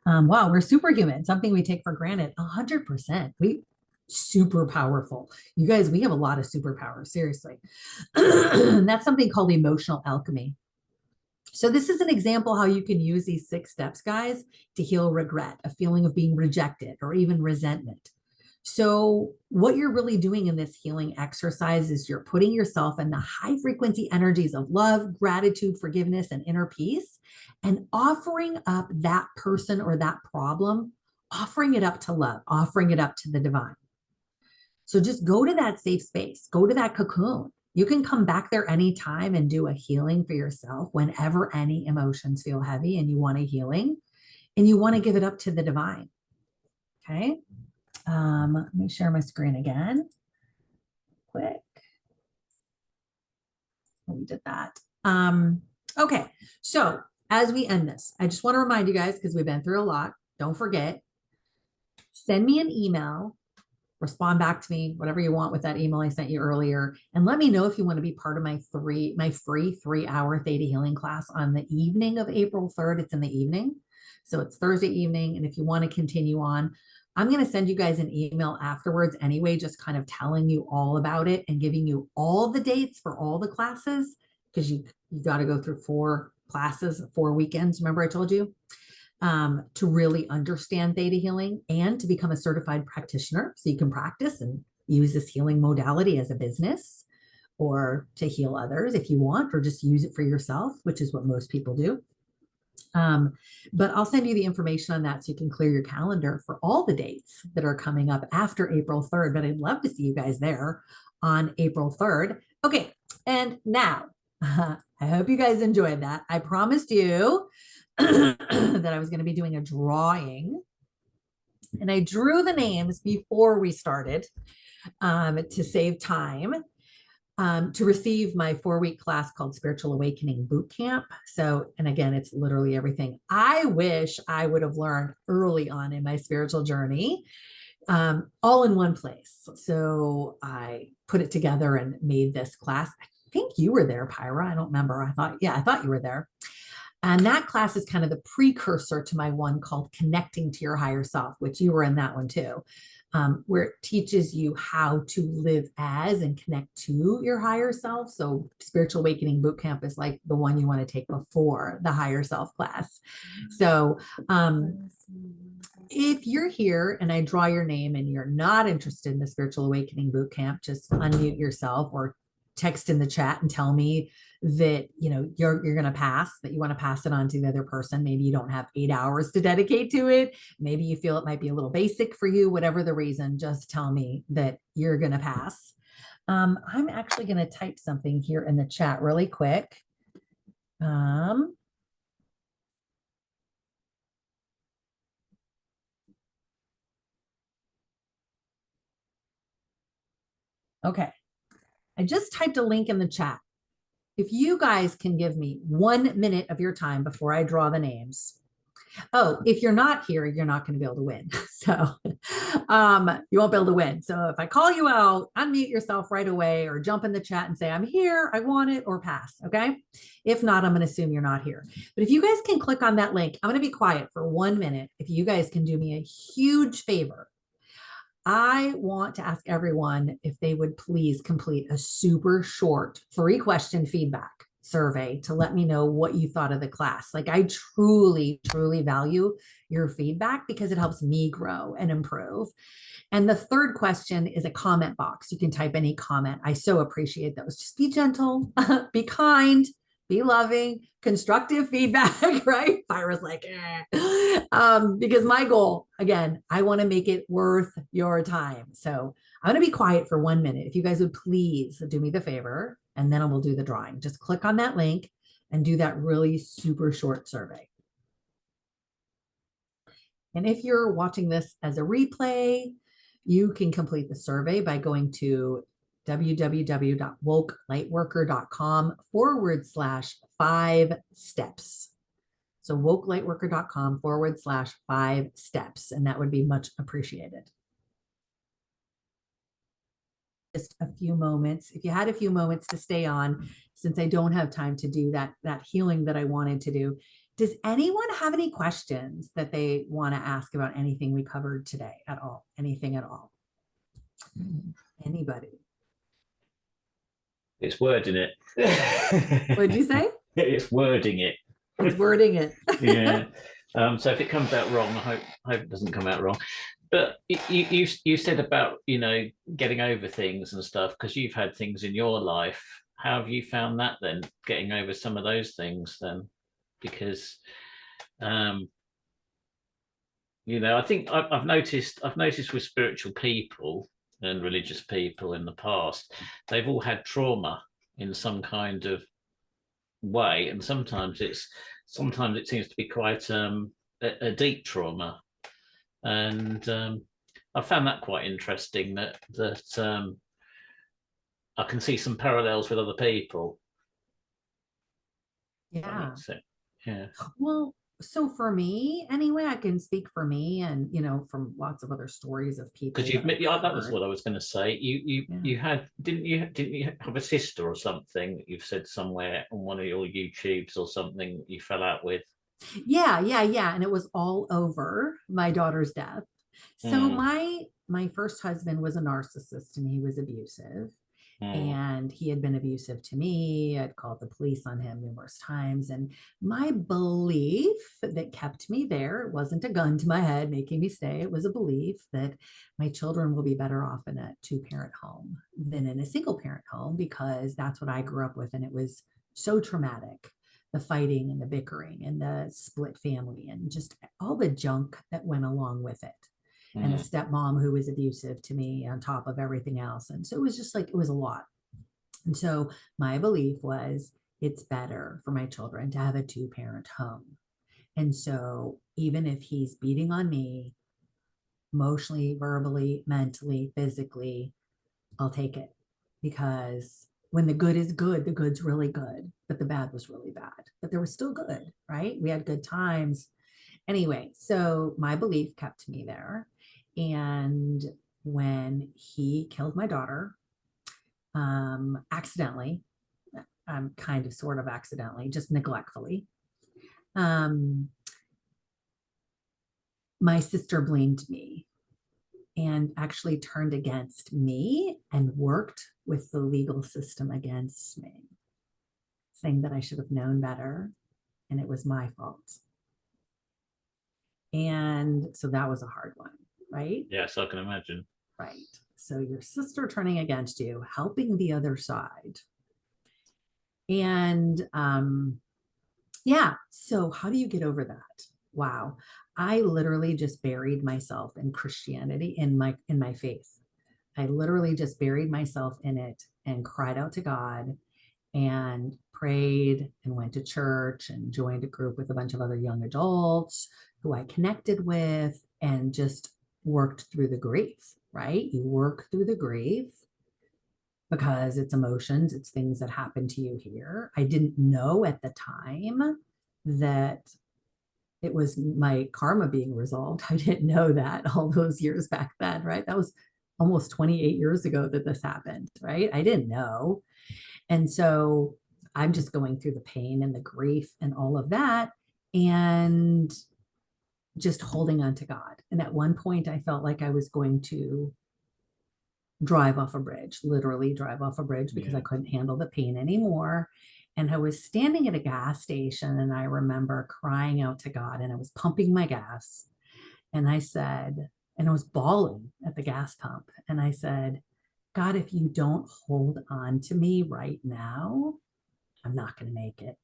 A: Wow, we're superhuman, something we take for granted. 100%. We super powerful. You guys, we have a lot of superpowers, seriously. That's something called emotional alchemy. So this is an example how you can use these 6 steps, guys, to heal regret, a feeling of being rejected, or even resentment. So what you're really doing in this healing exercise is you're putting yourself in the high frequency energies of love, gratitude, forgiveness, and inner peace, and offering up that person or that problem, offering it up to love, offering it up to the divine. So just go to that safe space, go to that cocoon. You can come back there anytime and do a healing for yourself whenever any emotions feel heavy and you want a healing and you want to give it up to the divine. Okay. Let me share my screen again. Quick. We did that. Okay. So as we end this, I just want to remind you guys, because we've been through a lot, don't forget, send me an email, respond back to me, whatever you want with that email I sent you earlier. And let me know if you want to be part of my free 3-hour theta healing class on the evening of April 3rd. It's in the evening. So it's Thursday evening. And if you want to continue on, I'm going to send you guys an email afterwards anyway, just kind of telling you all about it and giving you all the dates for all the classes, because you got to go through 4 classes, 4 weekends. Remember I told you? To really understand theta healing and to become a certified practitioner so you can practice and use this healing modality as a business or to heal others if you want, or just use it for yourself, which is what most people do. But I'll send you the information on that so you can clear your calendar for all the dates that are coming up after April 3rd. But I'd love to see you guys there on April 3rd. Okay, and now I hope you guys enjoyed that. I promised you that I was going to be doing a drawing, and I drew the names before we started to save time. to receive my 4-week class called Spiritual Awakening Boot Camp. So, and again, it's literally everything I wish I would have learned early on in my spiritual journey, all in one place. So I put it together and made this class. I think you were there, Pyra. I don't remember. I thought you were there. And that class is kind of the precursor to my one called Connecting to Your Higher Self, which you were in that one too, where it teaches you how to live as and connect to your higher self. So Spiritual Awakening Bootcamp is like the one you want to take before the higher self class. So if you're here and I draw your name and you're not interested in the Spiritual Awakening Bootcamp, just unmute yourself or text in the chat and tell me that you're going to pass, that you want to pass it on to the other person. Maybe you don't have 8 hours to dedicate to it. Maybe you feel it might be a little basic for you. Whatever the reason, just tell me that you're going to pass. I'm actually going to type something here in the chat really quick. Okay, I just typed a link in the chat. If you guys can give me 1 minute of your time before I draw the names. Oh, if you're not here, you're not going to be able to win. So you won't be able to win. So if I call you out, unmute yourself right away or jump in the chat and say, I'm here, I want it, or pass. Okay. If not, I'm going to assume you're not here. But if you guys can click on that link, I'm going to be quiet for 1 minute. If you guys can do me a huge favor, I want to ask everyone if they would please complete a super short 3-question feedback survey to let me know what you thought of the class. Like, I truly, truly value your feedback because it helps me grow and improve. And the third question is a comment box. You can type any comment. I so appreciate those. Just be gentle, be kind, be loving, constructive feedback, right? Pyra's like, because my goal, again, I want to make it worth your time. So I'm going to be quiet for 1 minute. If you guys would please do me the favor, and then I will do the drawing. Just click on that link and do that really super short survey. And if you're watching this as a replay, you can complete the survey by going to www.wokelightworker.com/5 steps. So wokelightworker.com/5 steps. And that would be much appreciated. Just a few moments. If you had a few moments to stay on, since I don't have time to do that healing that I wanted to do, does anyone have any questions that they want to ask about anything we covered today at all? Anything at all? Anybody?
B: It's wording it.
A: What did you say?
B: It's wording it.
A: It's wording it.
B: Yeah. So if it comes out wrong, I hope it doesn't come out wrong. But you said about getting over things and stuff because you've had things in your life. How have you found that then? Getting over some of those things then, because I think I've noticed with spiritual people and religious people in the past, they've all had trauma in some kind of way, and sometimes it seems to be quite a deep trauma, and I found that quite interesting that I can see some parallels with other people.
A: Yeah.
B: Yeah.
A: Well, so for me, anyway, I can speak for me, and from lots of other stories of people.
B: Because that was what I was going to say. You had didn't you have a sister or something that you've said somewhere on one of your YouTubes or something you fell out with?
A: Yeah, and it was all over my daughter's death. So my first husband was a narcissist and he was abusive. And he had been abusive to me. I'd called the police on him numerous times. And my belief that kept me there, it wasn't a gun to my head making me stay. It was a belief that my children will be better off in a 2-parent home than in a single parent home, because that's what I grew up with. And it was so traumatic. The fighting and the bickering and the split family and just all the junk that went along with it. And a stepmom who was abusive to me on top of everything else. And so it was just like, it was a lot. And so my belief was it's better for my children to have a 2-parent home. And so even if he's beating on me emotionally, verbally, mentally, physically, I'll take it, because when the good is good, the good's really good, but the bad was really bad. But there was still good, right? We had good times. Anyway, so my belief kept me there. And when he killed my daughter, accidentally, kind of sort of accidentally, just neglectfully, um, my sister blamed me and actually turned against me and worked with the legal system against me, saying that I should have known better and it was my fault. And so that was a hard one, right?
B: Yes, I can imagine.
A: Right. So your sister turning against you, helping the other side. And yeah, so how do you get over that? Wow. I literally just buried myself in Christianity, in my faith. I literally just buried myself in it and cried out to God and prayed and went to church and joined a group with a bunch of other young adults who I connected with and just worked through the grief, right? You work through the grief because it's emotions, it's things that happen to you here. I didn't know at the time that it was my karma being resolved. I didn't know that all those years back then, right? That was almost 28 years ago that this happened, right? I didn't know. And so I'm just going through the pain and the grief and all of that and just holding on to God. And at one point, I felt like I was going to drive off a bridge, literally drive off a bridge because I couldn't handle the pain anymore. And I was standing at a gas station and I remember crying out to God and I was pumping my gas. And I said, and I was bawling at the gas pump. And I said, God, if you don't hold on to me right now, I'm not going to make it.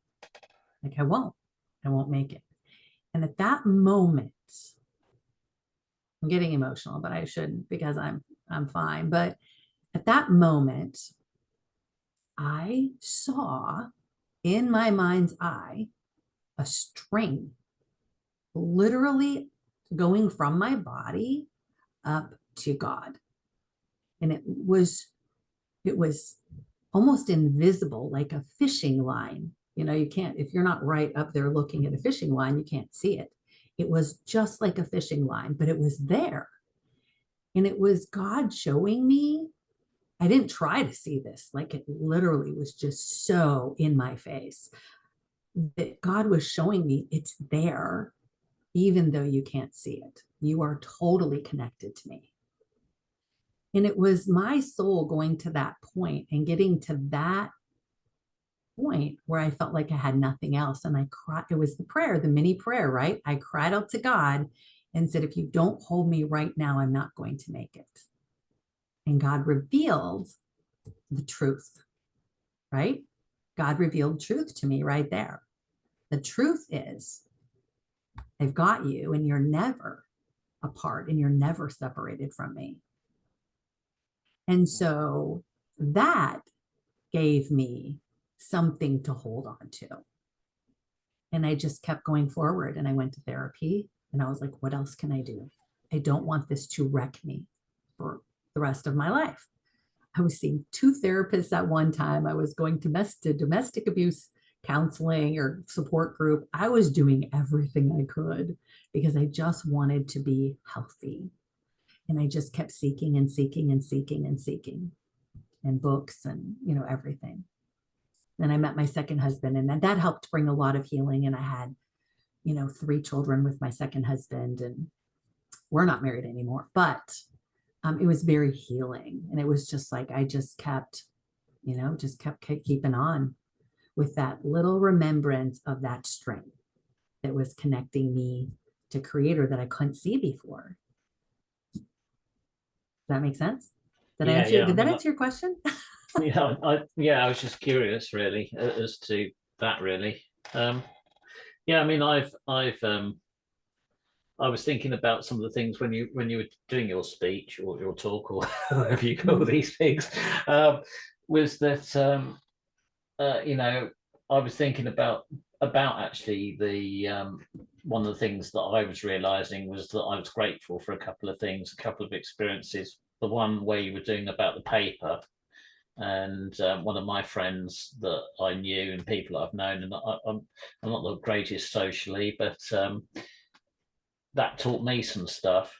A: Like I won't make it. And at that moment, I'm getting emotional, but I shouldn't because I'm fine. But at that moment, I saw in my mind's eye a string literally going from my body up to God. And it was almost invisible, like a fishing line. You know, you can't, if you're not right up there looking at a fishing line, you can't see it. It was just like a fishing line, but it was there. And it was God showing me. I didn't try to see this. Like it literally was just so in my face that God was showing me it's there, even though you can't see it. You are totally connected to me. And it was my soul going to that point and getting to that point where I felt like I had nothing else. And I cried. It was the prayer, the mini prayer, right? I cried out to God and said, if you don't hold me right now, I'm not going to make it. And God revealed the truth, right? God revealed truth to me right there. The truth is, I've got you and you're never apart and you're never separated from me. And so that gave me something to hold on to. And I just kept going forward and I went to therapy and I was like, what else can I do? I don't want this to wreck me for the rest of my life. I was seeing 2 therapists at one time. I was going to domestic abuse counseling or support group. I was doing everything I could because I just wanted to be healthy. And I just kept seeking and seeking and seeking and seeking and books and, you know, everything. Then I met my second husband and then that helped bring a lot of healing. And I had, you know, 3 children with my second husband and we're not married anymore, but it was very healing. And it was just like, I just kept, you know, just kept keeping on with that little remembrance of that string that was connecting me to Creator that I couldn't see before. Does that make sense? Did that answer your question?
B: I was just curious, really, as to that. Really, yeah. I mean, I was thinking about some of the things when you were doing your speech or your talk or whatever you call these things. Was that you know, I was thinking about actually the one of the things that I was realizing was that I was grateful for a couple of things, a couple of experiences. The one where you were doing about the paper, And one of my friends that I knew and people I've known, and I'm not the greatest socially, but that taught me some stuff.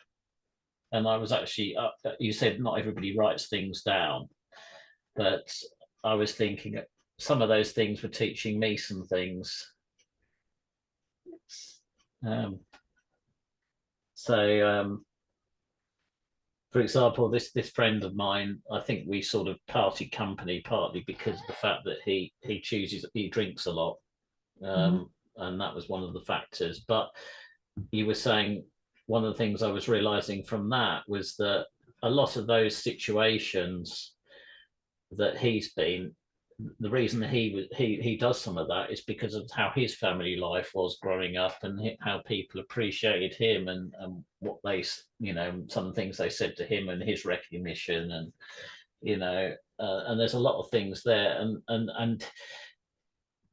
B: And I was actually, you said not everybody writes things down, but I was thinking some of those things were teaching me some things. Um, so, for example, this friend of mine, I think we sort of parted company partly because of the fact that he drinks a lot, and that was one of the factors. But you were saying one of the things I was realizing from that was that a lot of those situations that he's been, the reason that he does some of that is because of how his family life was growing up and how people appreciated him, and what they, some things they said to him and his recognition, and and there's a lot of things there, and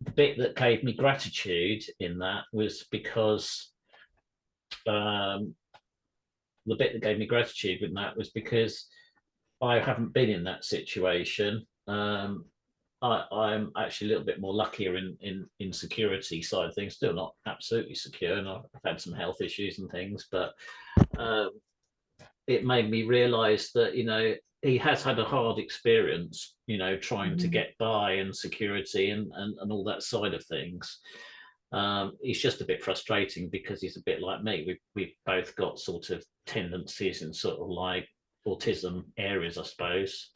B: the bit that gave me gratitude in that was because the bit that gave me gratitude in that was because I haven't been in that situation. I'm actually a little bit more luckier in security side of things. Still not absolutely secure, and I've had some health issues and things, but it made me realise that he has had a hard experience, trying to get by and security and all that side of things. He's just a bit frustrating because he's a bit like me. We've both got sort of tendencies in sort of like autism areas, I suppose.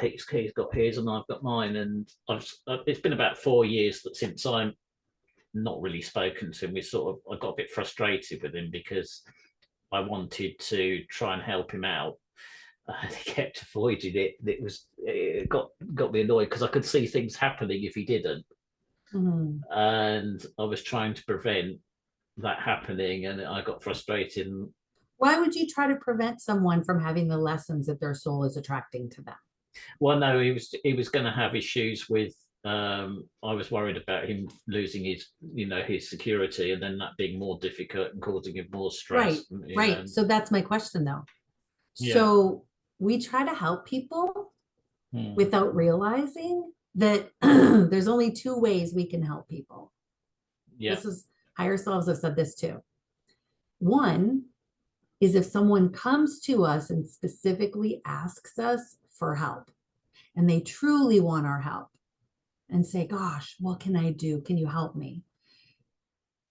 B: He's got his and I've got mine, and it's been about 4 years that since I'm not really spoken to him. I got a bit frustrated with him because I wanted to try and help him out. He kept avoiding it. It got me annoyed because I could see things happening if he didn't. And I was trying to prevent that happening, and I got frustrated.
A: Why would you try to prevent someone from having the lessons that their soul is attracting to them?
B: Well, no, he was going to have issues with. I was worried about him losing his security, and then that being more difficult and causing him more stress.
A: Right. So that's my question, though.
B: Yeah.
A: So we try to help people without realizing that there's only two ways we can help people.
B: Yeah.
A: This is higher selves have said this too. One is if someone comes to us and specifically asks us for help, and they truly want our help and say, gosh, what can I do? Can you help me?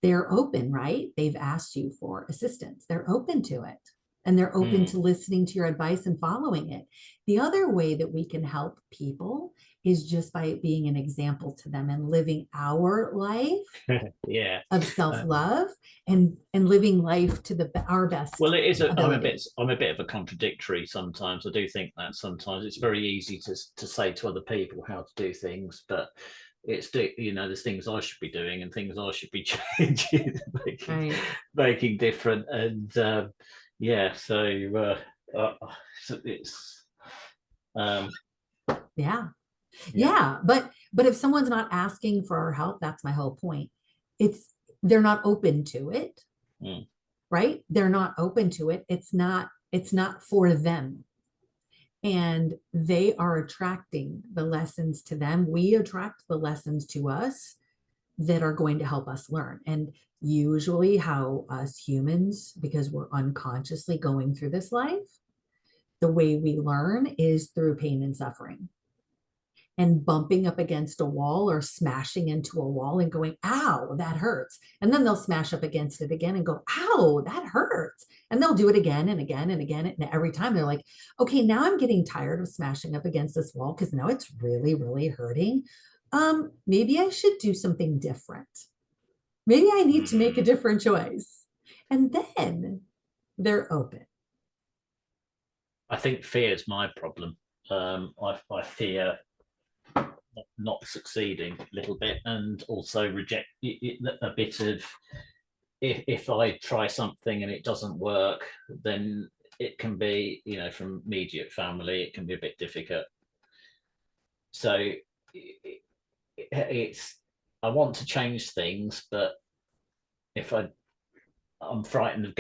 A: They're open, right? They've asked you for assistance. They're open to it. And they're open to listening to your advice and following it. The other way that we can help people is just by being an example to them and living our life of self-love and living life to our best.
B: Well, it is. I'm a bit of a contradictory sometimes. I do think that sometimes it's very easy to say to other people how to do things, but there's things I should be doing and things I should be changing, making different, and so it's
A: but if someone's not asking for our help, that's my whole point. They're not open to it, right? They're not open to it. It's not for them, and they are attracting the lessons to them. We attract the lessons to us that are going to help us learn. And usually how us humans, because we're unconsciously going through this life, the way we learn is through pain and suffering and bumping up against a wall or smashing into a wall and going, ow, that hurts. And then they'll smash up against it again and go, ow, that hurts. And they'll do it again and again and again. And every time they're like, okay, now I'm getting tired of smashing up against this wall because now it's really, really hurting. Maybe I should do something different. Maybe I need to make a different choice. And then they're open.
B: I think fear is my problem. I fear not succeeding a little bit, and also reject a bit of if I try something and it doesn't work, then it can be, from immediate family, it can be a bit difficult. So I want to change things, but if I'm frightened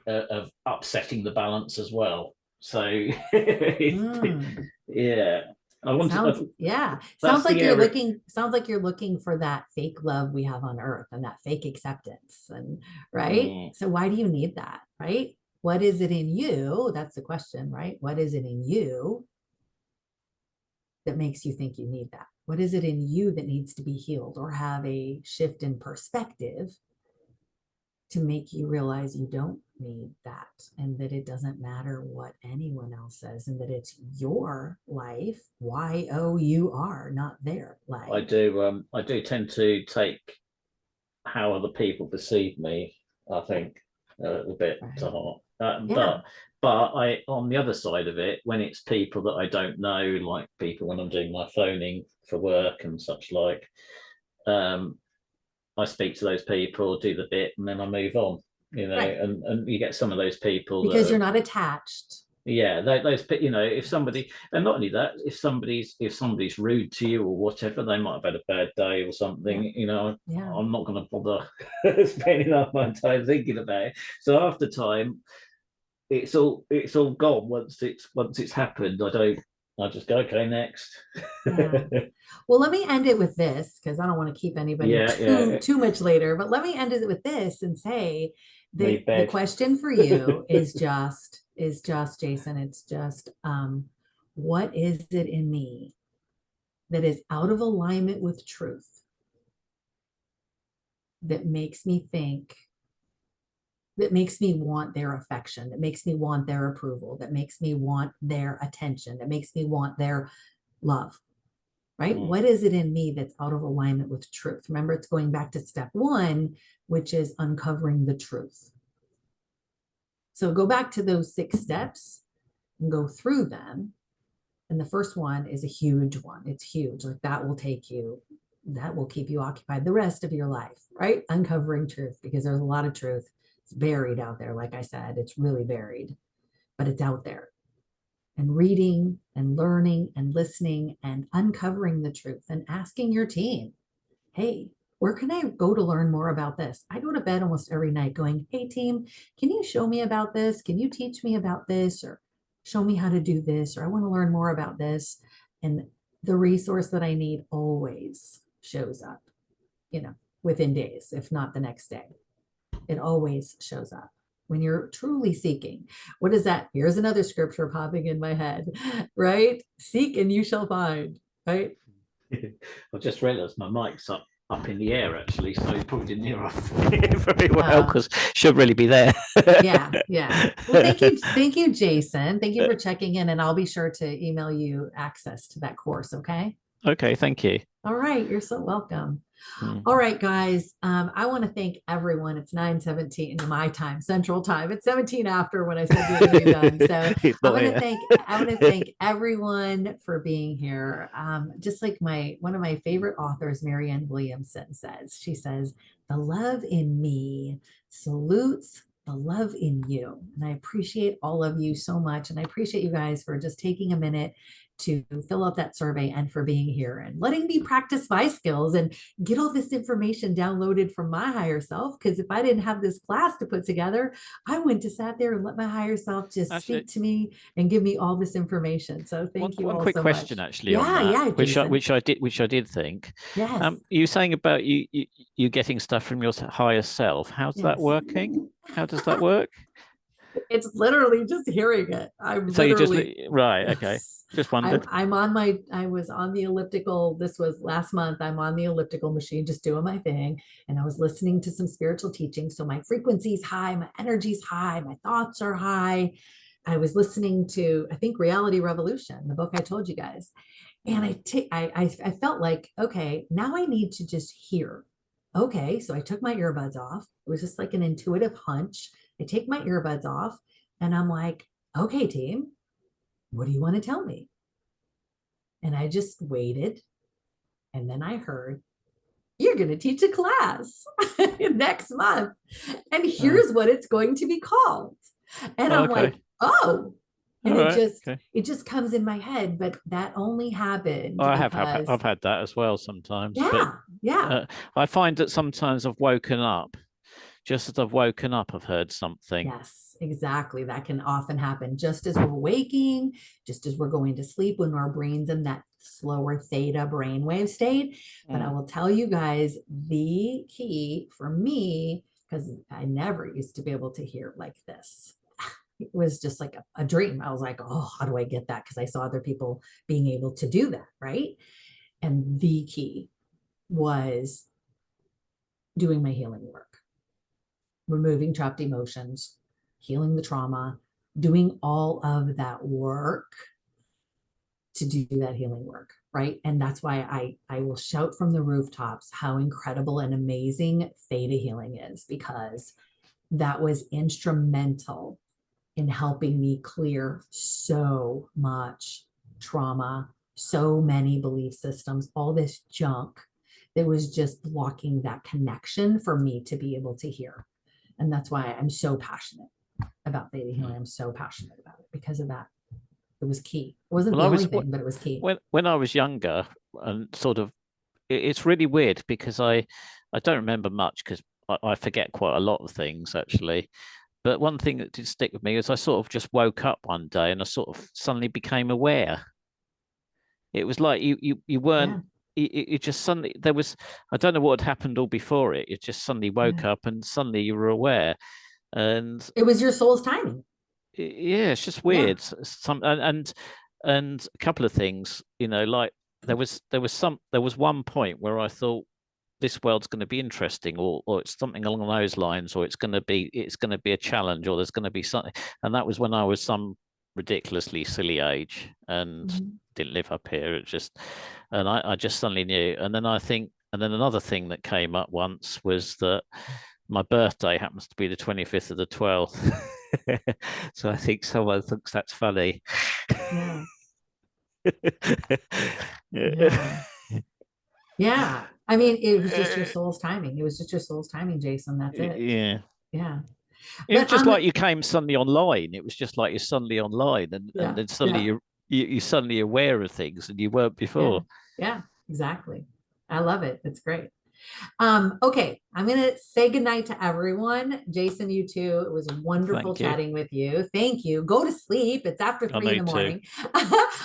B: of upsetting the balance as well. So
A: Mm.
B: yeah, I want
A: Sounds,
B: to.
A: yeah.
B: That's the area.
A: Sounds like you're looking for that fake love we have on earth and that fake acceptance. And right.
B: Mm,
A: So why do you need that? Right? What is it in you? That's the question, right? What is it in you that makes you think you need that? What is it in you that needs to be healed or have a shift in perspective to make you realize you don't need that and that it doesn't matter what anyone else says and that it's your life, Y-O-U-R, not their
B: I
A: life.
B: do. I do tend to take how other people perceive me, I think, a little bit to
A: Right.
B: heart.
A: Yeah.
B: But I, on the other side of it, when it's people that I don't know, like people when I'm doing my phoning for work and such like, um, I speak to those people, do the bit, and then I move on.
A: Right.
B: And you get some of those people that
A: Because
B: are,
A: you're not attached.
B: yeah, those, if somebody, and not only that, if somebody's rude to you or whatever, they might have had a bad day or something.
A: Yeah. Yeah.
B: I'm not going to bother spending half my time thinking about it. So after time, it's all gone once it's happened. I just go, okay, next.
A: Yeah. Well, let me end it with this because I don't want to keep anybody
B: Yeah, yeah.
A: too much later, but let me end it with this and say
B: Need
A: the
B: bed.
A: question for you is just Jason, it's just what is it in me that is out of alignment with truth that makes me think that makes me want their affection, that makes me want their approval, that makes me want their attention, that makes me want their love, right?
B: Mm,
A: What is it in me that's out of alignment with truth? Remember, it's going back to step one, which is uncovering the truth. So go back to those 6 steps and go through them. And the first one is a huge one. It's huge. Like that will keep you occupied the rest of your life, right? Uncovering truth, because there's a lot of truth. It's buried out there. Like I said, it's really buried, but it's out there. And reading and learning and listening and uncovering the truth and asking your team, hey, where can I go to learn more about this? I go to bed almost every night going, hey, team, can you show me about this? Can you teach me about this? Or show me how to do this? Or I want to learn more about this. And the resource that I need always shows up, within days, if not the next day. It always shows up when you're truly seeking. What is that? Here's another scripture popping in my head, right? Seek and you shall find, right?
B: I've just realised my mic's up in the air actually, so you probably didn't hear off very well because should really be there.
A: Yeah, yeah. Well, thank you, Jason. Thank you for checking in, and I'll be sure to email you access to that course. Okay.
B: Okay, thank you.
A: All right, you're so welcome.
B: Mm.
A: All right, guys. I want to thank everyone. It's 9:17 my time, Central Time. It's 17 after when I said you're going to be done. So I want to thank everyone for being here. Just like one of my favorite authors, Marianne Williamson says, she says, "The love in me salutes the love in you." And I appreciate all of you so much, and I appreciate you guys for just taking a minute to fill out that survey and for being here and letting me practice my skills and get all this information downloaded from my higher self. Because if I didn't have this class to put together, I wouldn't have sat there and let my higher self just
B: Actually,
A: speak to me and give me all this information. So thank you
B: one
A: all
B: quick
A: so
B: question
A: much.
B: actually on
A: Yeah,
B: that,
A: yeah, Jason.
B: which I did think.
A: Yes.
B: You were saying about you getting stuff from your higher self. How's that
A: Yes.
B: working? How does that work?
A: It's literally just hearing it. I'm
B: So you just
A: literally
B: right, okay. Just wondered.
A: I was on the elliptical. This was last month. I'm on the elliptical machine, just doing my thing. And I was listening to some spiritual teaching. So my frequency's high, my energy's high, my thoughts are high. I was listening to, I think, Reality Revolution, the book I told you guys. And I felt like, okay, now I need to just hear. Okay. So I took my earbuds off. It was just like an intuitive hunch. I take my earbuds off and I'm like, okay, team, what do you want to tell me? And I just waited. And then I heard, you're going to teach a class next month. And here's what it's going to be called. And I'm
B: okay.
A: like, oh, and it just comes in my head. But that only happened because
B: I've had that as well sometimes.
A: yeah,
B: But
A: yeah.
B: I find that sometimes I've woken up just as I've woken up, I've heard something.
A: Yes, exactly. That can often happen just as we're waking, just as we're going to sleep, when our brain's in that slower theta brainwave state. But I will tell you guys, the key for me, because I never used to be able to hear like this. It was just like a dream. I was like, oh, how do I get that? Because I saw other people being able to do that, right? And the key was doing my healing work, removing trapped emotions, healing the trauma, doing all of that work to do that healing work, right? And that's why I will shout from the rooftops how incredible and amazing theta healing is, because that was instrumental in helping me clear so much trauma, so many belief systems, all this junk that was just blocking that connection for me to be able to hear. And that's why I'm so passionate about theta healing. I'm so passionate about it because of that. It was key. It wasn't the only thing, but it was key.
B: When I was younger, and sort of, it's really weird because I don't remember much, because I forget quite a lot of things actually. But one thing that did stick with me is I sort of just woke up one day and I sort of suddenly became aware. It was like you weren't. It just suddenly, there was, I don't know what had happened all before it. You just suddenly woke up and suddenly you were aware, and
A: it was your soul's timing.
B: Yeah, it's just weird. And a couple of things, like there was one point where I thought this world's going to be interesting, or it's something along those lines, or it's going to be a challenge, or there's going to be something. And that was when I was some ridiculously silly age and didn't live up here. It just, and I just suddenly knew. And then another thing that came up once was that my birthday happens to be the 25th of the 12th. So I think someone thinks that's funny.
A: Yeah. Yeah. I mean, it was just your soul's timing. It was just your soul's timing, Jason. That's it.
B: Yeah.
A: Yeah.
B: It was just like you came suddenly online. It was just like you're suddenly online, and then suddenly you're suddenly aware of things and you weren't before.
A: Yeah, exactly. I love it. It's great. Okay, I'm gonna say goodnight to everyone. Jason, you too. It was wonderful chatting with you. Thank you. Go to sleep. It's after 3 in the morning.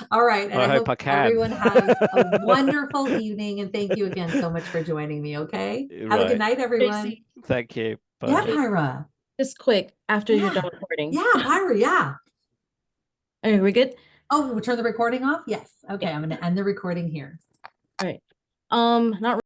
A: All right. And I hope everyone has a wonderful evening. And thank you again so much for joining me. Okay. Have a good night, everyone.
B: Tracy. Thank you.
A: Bye. Yeah, Pyra.
C: Just quick after you're done recording.
A: Yeah, Pyra, yeah.
C: Are we good?
A: Oh, we turn the recording off? Yes. Okay, I'm gonna end the recording here.
C: All right. Not